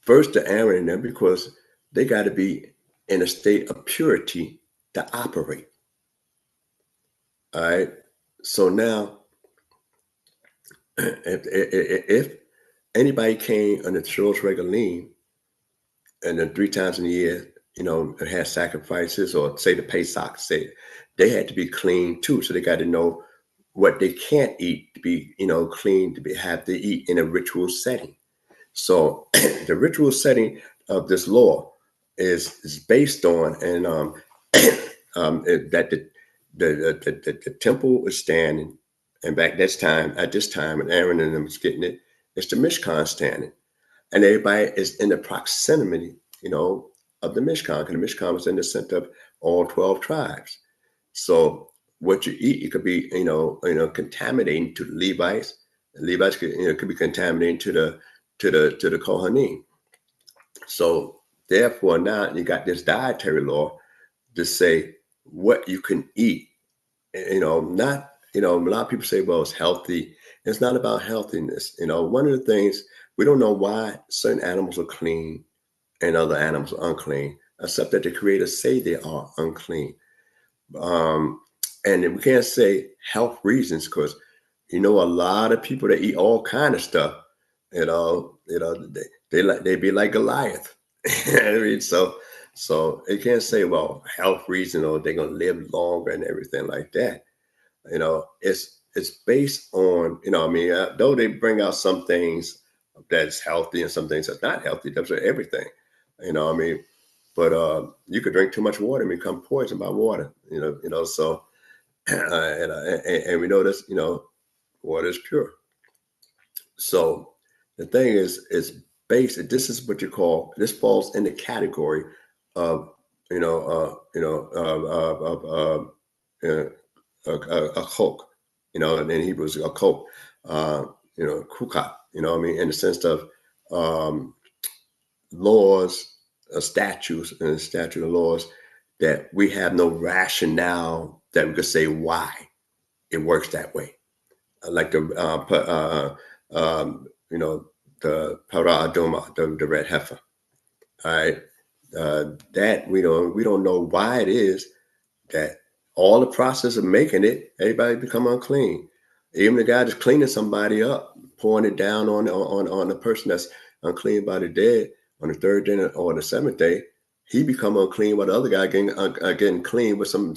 first to Aaron and them, because they got to be in a state of purity to operate. All right. So now, if anybody came under the Shor's Regalim, and then 3 times in a year, it had sacrifices, or say the Pesach, they had to be clean too. So they got to know what they can't eat to be, clean, to have to eat in a ritual setting. So the ritual setting of this law is based on, and that the temple was standing, and at this time, and Aaron and them was getting it, it's the Mishkan standing. And everybody is in the proximity, of the Mishkan, because the Mishkan was in the center of all 12 tribes. So what you eat, it could be, contaminating to the Levites. The Levites could be contaminating to the Kohanim. So therefore, now you got this dietary law to say what you can eat. Not, a lot of people say, well, it's healthy. It's not about healthiness. One of the things, we don't know why certain animals are clean and other animals are unclean, except that the Creator say they are unclean. And we can't say health reasons, because a lot of people that eat all kind of stuff, they be like Goliath. I mean, so they can't say, well, health reason, or they're gonna live longer and everything like that. It's based on, though they bring out some things that's healthy and some things that's not healthy. That's everything, but you could drink too much water and become poisoned by water, so and we know this, water is pure. So the thing is based, this is what you call, this falls in the category of a chok, and in Hebrew is a chok, kukat, in the sense of laws, statutes, and statute of laws that we have no rationale that we could say why it works that way. Like the the Parasha, the red heifer. All right, that we don't know why it is that all the process of making it, everybody become unclean. Even the guy that's cleaning somebody up, pouring it down on the person that's unclean by the dead on the third day or the seventh day, he become unclean while the other guy getting clean with some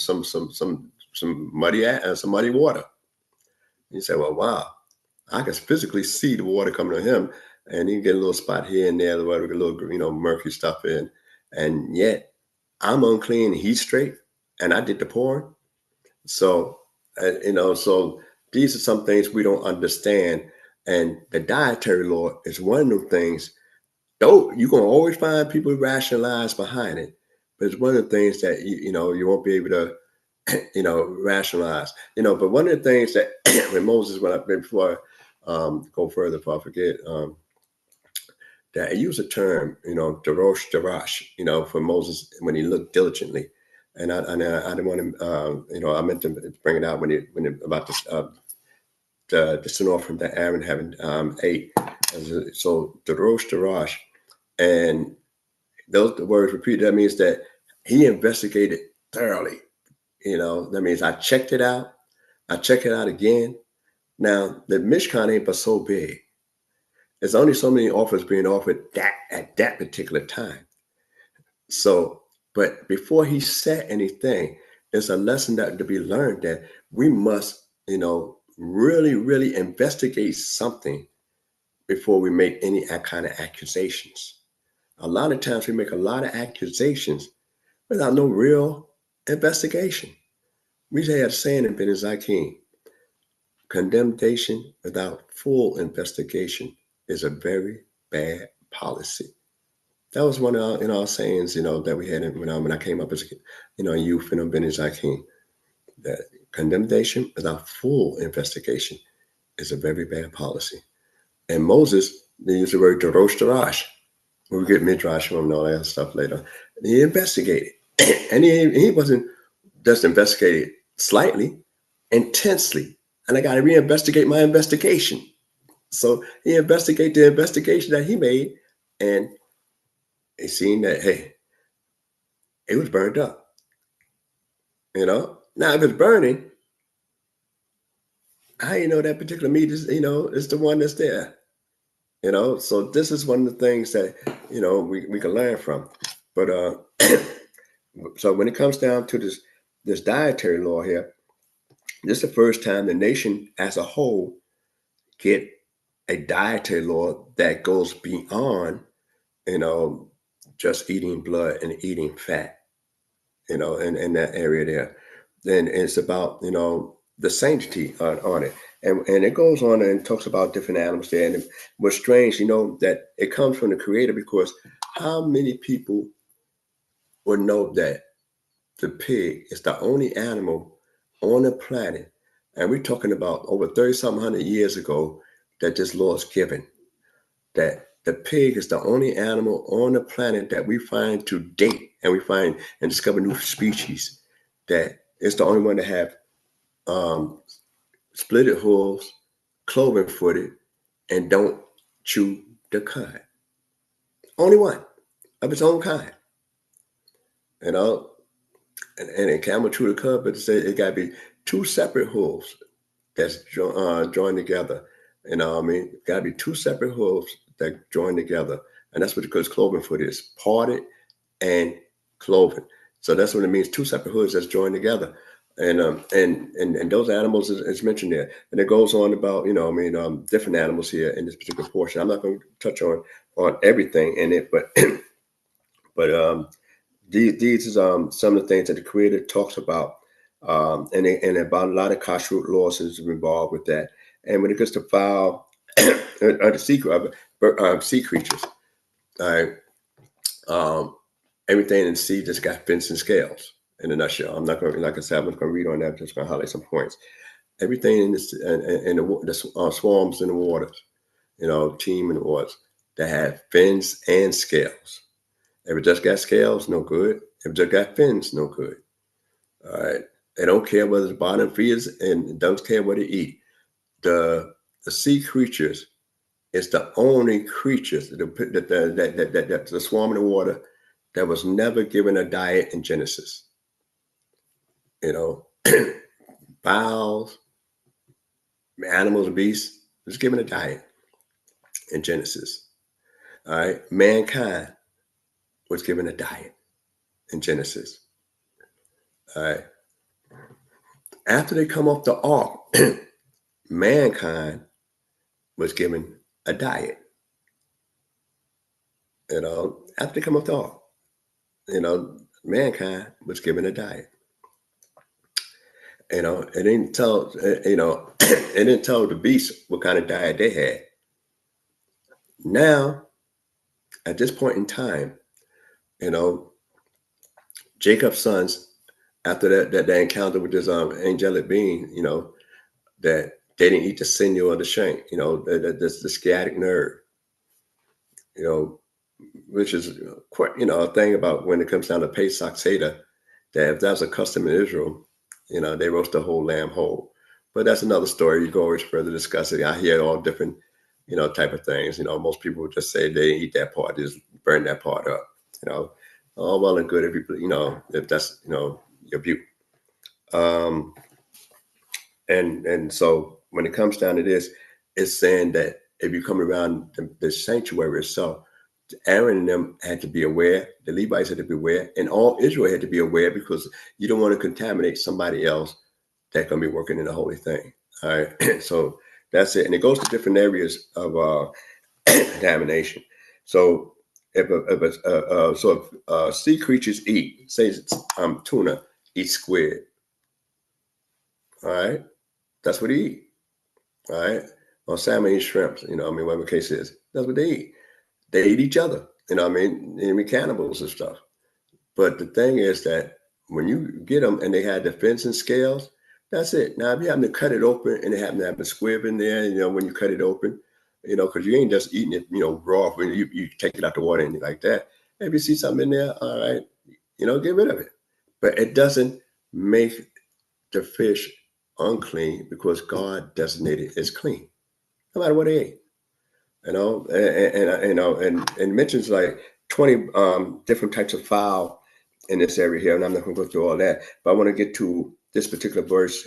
muddy water. You say, well, wow, I can physically see the water coming to him, and you get a little spot here and there, the water get a little murky stuff in, and yet I'm unclean, he's straight, and I did the pouring. So so these are some things we don't understand, and the dietary law is one of those things. Though you're gonna always find people rationalize behind it, but it's one of the things that you won't be able to rationalize. But one of the things that when Moses, before I go further, if I forget, that I use a term, Darosh Darash, for Moses when he looked diligently. And I didn't want to, I meant to bring it out when about this, the sin offering that Aaron having ate. So Darosh Darash, and those the words repeated. That means that he investigated thoroughly. That means I checked it out. I checked it out again. Now the Mishkan ain't but so big. There's only so many offers being offered at that particular time. So, but before he said anything, it's a lesson that to be learned that we must, really, really investigate something before we make any kind of accusations. A lot of times we make a lot of accusations without no real investigation. We say a saying in BINAH, condemnation without full investigation is a very bad policy. That was one of our sayings, that we had when I came up as a youth in BINAH, that condemnation without full investigation is a very bad policy. And Moses, they use the word Darosh Darash. We'll get Midrash from and all that stuff later. He investigated. And he wasn't just investigated slightly, intensely. And I got to reinvestigate my investigation. So he investigated the investigation that he made, and it seemed that, hey, it was burned up. Now if it's burning, how you know that particular meat is, is the one that's there? So this is one of the things that, we can learn from. But so when it comes down to this dietary law here, this is the first time the nation as a whole get a dietary law that goes beyond, just eating blood and eating fat, in that area there. Then it's about, the sanctity on it. And it goes on and talks about different animals there. And what's strange, that it comes from the Creator, because how many people would know that the pig is the only animal on the planet, and we're talking about over 30-something hundred years ago, that this law is given, that the pig is the only animal on the planet that we find to date, and we find and discover new species, that it's the only one to have splitted hooves, cloven-footed, and don't chew the cud. Only one of its own kind. And a camel chew the cud, but it got to be two separate hooves that's joined together. Got to be two separate hooves that join together. And that's what, because cloven-foot is, parted and cloven. So that's what it means, two separate hooves that's joined together. And those animals is mentioned there. And it goes on about, different animals here in this particular portion. I'm not going to touch on everything in it, but these is some of the things that the Creator talks about, and about a lot of kashrut laws is involved with that. And when it comes to fowl, the sea creatures, everything in the sea just got fins and scales. In a nutshell, I'm not going to, like I said, I'm not going to read on that. I'm just going to highlight some points. Everything in the swarms in the waters, team in the waters, that have fins and scales. If it just got scales, no good. If it just got fins, no good. All right. They don't care whether it's bottom feeders and don't care what they eat. The sea creatures is the only creatures that swarm in the water that was never given a diet in Genesis. Fowls, animals, beasts was given a diet in Genesis. All right, mankind was given a diet in Genesis. All right, after they come off the ark, mankind was given a diet. After they come off the ark, mankind was given a diet. It didn't tell, it didn't tell the beasts what kind of diet they had. Now, at this point in time, Jacob's sons, after that encounter with this angelic being, that they didn't eat the sinew or the shank, the sciatic nerve, which is quite, a thing about when it comes down to Pesach Seder, that if that's a custom in Israel, they roast the whole lamb whole. But that's another story. You can always further discuss it. I hear all different, type of things. Most people would just say they eat that part, just burn that part up. All well and good if you, if that's, your view. And so when it comes down to this, it's saying that if you come around the sanctuary itself, Aaron and them had to be aware, the Levites had to be aware, and all Israel had to be aware, because you don't want to contaminate somebody else that can be working in the holy thing. All right. So that's it. And it goes to different areas of contamination. So if sea creatures eat, say tuna eats squid. All right. That's what they eat. All right. Or salmon eats shrimps, whatever the case is. That's what they eat. They eat each other, they cannibals and stuff. But the thing is that when you get them and they had the fins and scales, that's it. Now, if you happen to cut it open and they happen to have a squib in there, when you cut it open, because you ain't just eating it, raw, when you take it out the water and like that. If you see something in there, all right, get rid of it. But it doesn't make the fish unclean, because God designated it as clean, no matter what they ate. And mentions like 20 different types of fowl in this area here, and I'm not going to go through all that, but I want to get to this particular verse,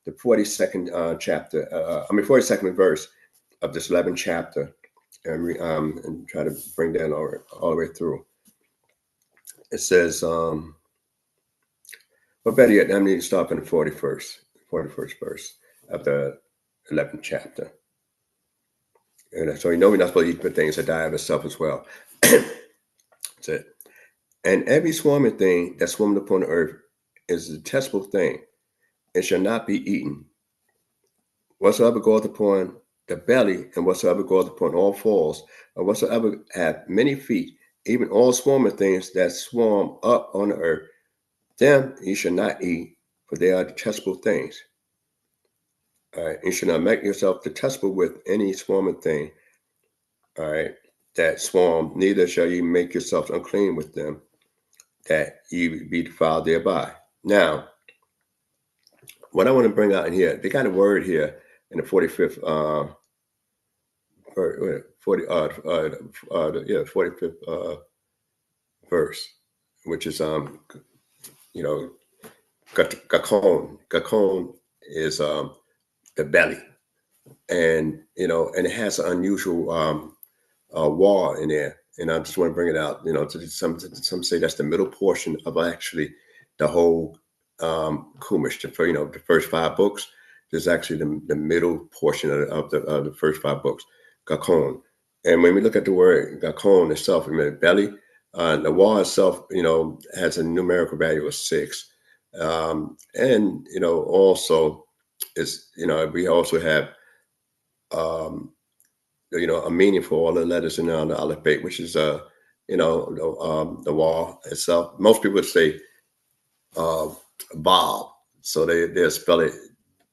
the 42nd chapter, 42nd verse of this 11th chapter, and try to bring that all the way through. It says, but better yet, I need to stop in the 41st verse of the 11th chapter. And so we're not supposed to eat things that die of itself as well. That's it. And every swarming thing that swarmed upon the earth is a detestable thing, and shall not be eaten. Whatsoever goeth upon the belly, and whatsoever goeth upon all fours, or whatsoever have many feet, even all swarming things that swarm up on the earth, them ye shall not eat, for they are detestable things. All right, you should not make yourself detestable with any swarming thing, all right, that swarm, neither shall you make yourselves unclean with them, that ye be defiled thereby. Now, what I want to bring out in here, they got a word here in the 45th 45th verse, which is gakon. Gakon is the belly, and and it has an unusual wall in there, and I just want to bring it out. Some say that's the middle portion of actually the whole Chumash. The first 5 books. There's actually the middle portion of the first 5 books, gakon. And when we look at the word gakon itself, belly, the wall itself, has a numerical value of 6, and also is we also have a meaning for all the letters in the alphabet, which is the wall itself. Most people would say Vav, so they'll spell it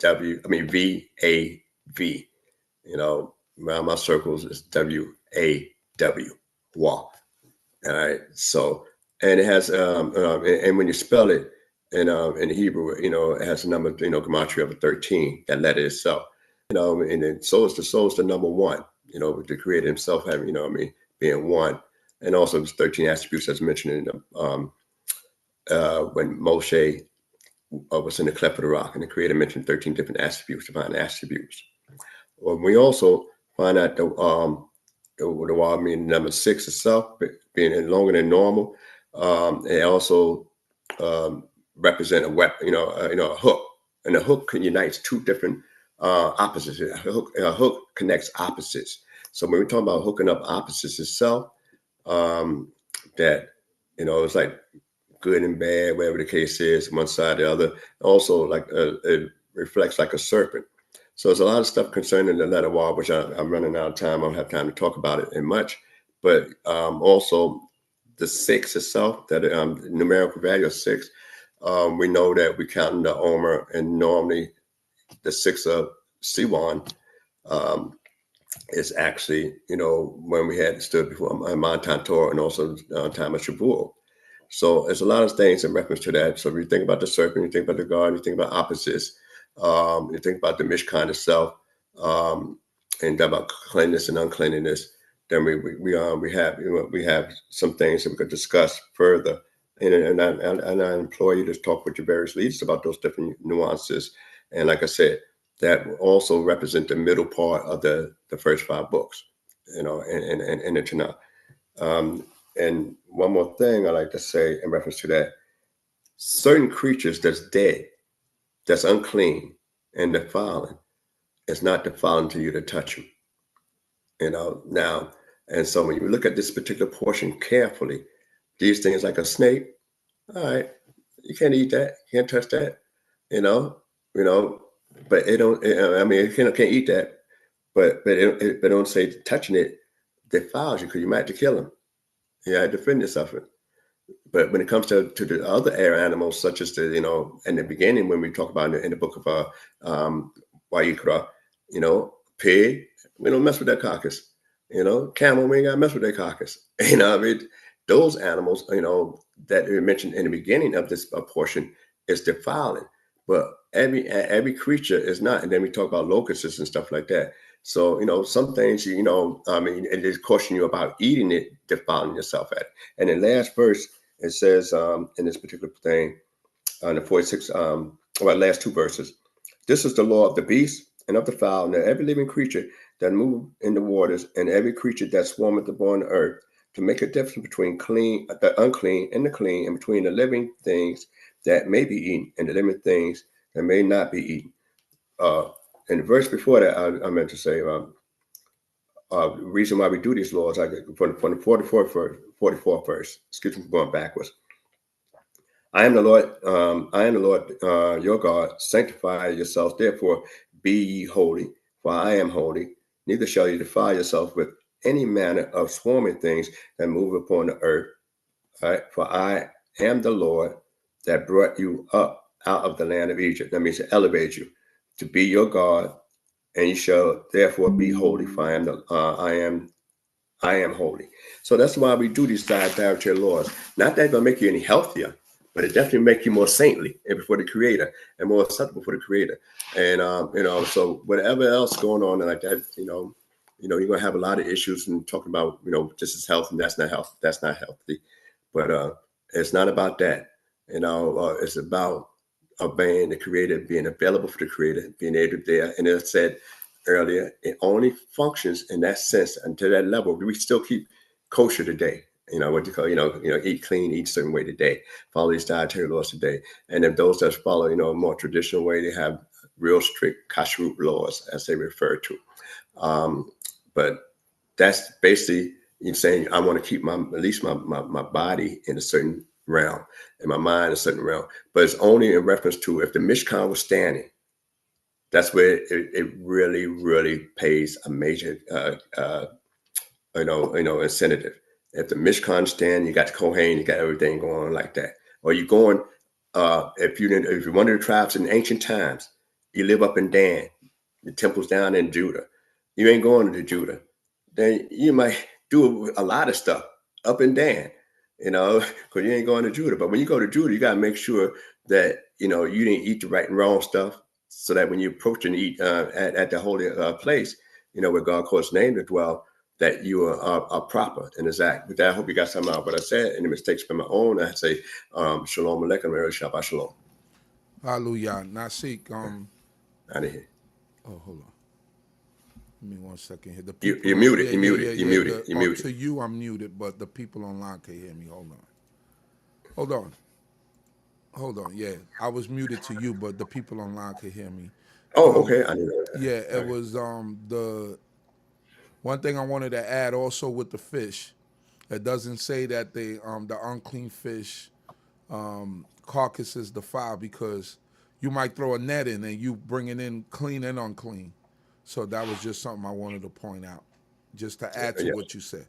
V-A-V. Around my circles is W-A-W, Wah. All right. So, and it has and when you spell it, in Hebrew, it has a number, gematria of 13, that letter itself. And then soul is the number one, the creator himself having, being one. And also there's 13 attributes as mentioned in when Moshe was in the cleft of the rock, and the creator mentioned 13 different attributes, divine attributes. Well, we also find out the word meaning number 6 itself, being longer than normal. It also represent a weapon, a hook. And a hook unites two different opposites. A hook connects opposites. So when we talk about hooking up opposites itself, that, it's like good and bad, whatever the case is, one side or the other. Also, like it reflects like a serpent. So there's a lot of stuff concerning the letter Y, which I'm running out of time. I don't have time to talk about it in much. But also the 6 itself, that numerical value of 6, we know that we count in the Omer, and normally the 6 of Siwan is actually, when we had stood before Mount Torah, and also time of Shavuot. So there's a lot of things in reference to that. So if you think about the serpent, you think about the garden, you think about opposites, you think about the Mishkan itself, and about cleanliness and uncleanliness, then we have some things that we could discuss further. And I implore you to talk with your various leaders about those different nuances. And like I said, that also represent the middle part of the first 5 books, in the Tanakh. And one more thing I like to say in reference to that: certain creatures that's dead, that's unclean and defiling, it's not defiling to you to touch them. Now, and so when you look at this particular portion carefully, these things like a snake, all right, you can't eat that, you can't touch that, but it don't. You can't eat that, but it don't say touching it defiles you, because you might have to kill them. You have to defend yourself. But when it comes to the other air animals, such as in the beginning, when we talk about in the book of Vayikra, pig, we don't mess with that carcass. Camel, we ain't gotta mess with that carcass. Those animals, that we mentioned in the beginning of this portion is defiling. But every creature is not. And then we talk about locusts and stuff like that. So, some things, it is cautioning you about eating it, defiling yourself at it. And in the last verse, it says in this particular thing, in the 46, last 2 verses, this is the law of the beast and of the fowl, and every living creature that move in the waters, and every creature that swarmeth upon the earth, to make a difference between the unclean and the clean, and between the living things that may be eaten and the living things that may not be eaten. In the verse before that, I meant to say, the reason why we do these laws, from the 44th verse, excuse me for going backwards. I am the Lord, your God. Sanctify yourselves, therefore be ye holy, for I am holy. Neither shall you defile yourself with any manner of swarming things that move upon the earth. All right? For I am the Lord that brought you up out of the land of Egypt. That means to elevate you, to be your God, and you shall therefore be holy, for I am holy. So that's why we do these dietary laws. Not that it's gonna make you any healthier, but it definitely make you more saintly before the Creator and more acceptable for the Creator. And so whatever else going on like that, you're gonna have a lot of issues and talking about, this is health and that's not health. That's not healthy. But it's not about that. It's about obeying the Creator, being available for the Creator, being able to there. And as I said earlier, it only functions in that sense until that level. We still keep kosher today. What you call, eat clean, eat a certain way today, follow these dietary laws today. And if those that follow, a more traditional way, they have real strict kashrut laws, as they refer to. But that's basically saying, I want to keep at least my body in a certain realm, and my mind in a certain realm. But it's only in reference to if the Mishkan was standing. That's where it really, really pays a major, incentive. If the Mishkan stand, you got the Kohen, you got everything going on like that. Or you're going, if you're one of the tribes in ancient times, you live up in Dan, the temple's down in Judah. You ain't going to Judah. Then you might do a lot of stuff up in Dan. because you ain't going to Judah. But when you go to Judah, you got to make sure that, you didn't eat the right and wrong stuff, so that when you approach and eat at the holy place, where God calls his name to dwell, that you are proper and exact. With that, I hope you got something out of what I said. Any mistakes from my own, I say, Shalom Aleichem, Shabbat Shalom. Hallelujah. Nasik, Out of here. oh, hold on. Give me 1 second here. You're muted. You're muted. To you, I'm muted, but the people online can hear me. Hold on. Yeah, I was muted to you, but the people online could hear me. Oh, okay. I didn't know that. Yeah, it was the one thing I wanted to add also with the fish. It doesn't say that the unclean fish carcass is defiled, because you might throw a net in and you bring it in clean and unclean. So that was just something I wanted to point out, just to add to what you said.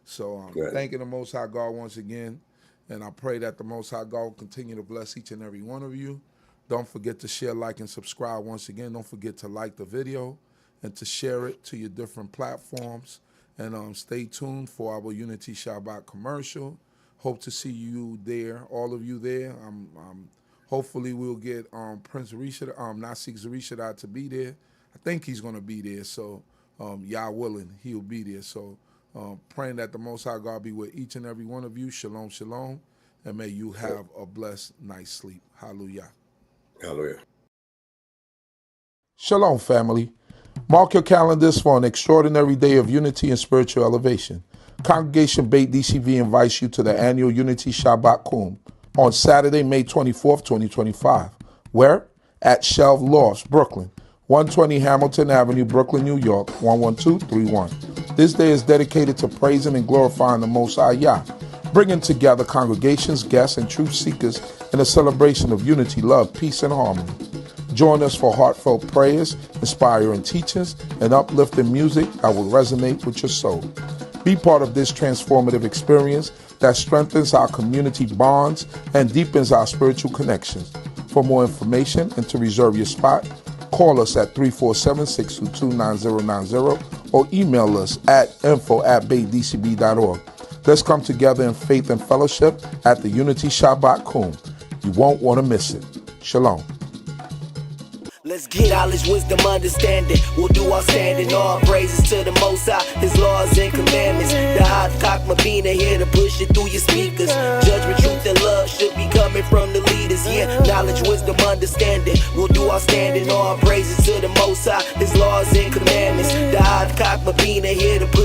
So thanking the Most High God once again, and I pray that the Most High God will continue to bless each and every one of you. Don't forget to share, like, and subscribe once again. Don't forget to like the video and to share it to your different platforms. And stay tuned for our Unity Shabbat commercial. Hope to see you there, all of you there. Hopefully we'll get Prince Zurishaddai, Nasik Zurishaddai to be there. I think he's going to be there, so Yah willing, he'll be there. So praying that the Most High God be with each and every one of you. Shalom, shalom, and may you have a blessed night's sleep. Hallelujah. Hallelujah. Shalom, family. Mark your calendars for an extraordinary day of unity and spiritual elevation. Congregation Beit D.C.B invites you to the annual Unity Shabbat Kum on Saturday, May 24th, 2025. Where? At Shelf Lofts, Brooklyn, 120 Hamilton Avenue, Brooklyn, New York, 11231. This day is dedicated to praising and glorifying the Most High Yah, bringing together congregations, guests, and truth seekers in a celebration of unity, love, peace, and harmony. Join us for heartfelt prayers, inspiring teachings, and uplifting music that will resonate with your soul. Be part of this transformative experience that strengthens our community bonds and deepens our spiritual connections. For more information and to reserve your spot, call us at 347-622-9090 or email us at info@baitdcb.org. Let's come together in faith and fellowship at the Unity Shabbat Kum. You won't want to miss it. Shalom. Let's get knowledge, wisdom, understanding. We'll do our standing. All praises to the Most High, His laws and commandments. The CHOKMAH here to push it through your speakers. Judgment, truth, and love should be coming from the leaders. Yeah, knowledge, wisdom, understanding. We'll do our standing. All praises to the Most High, His laws and commandments. The CHOKMAH here to push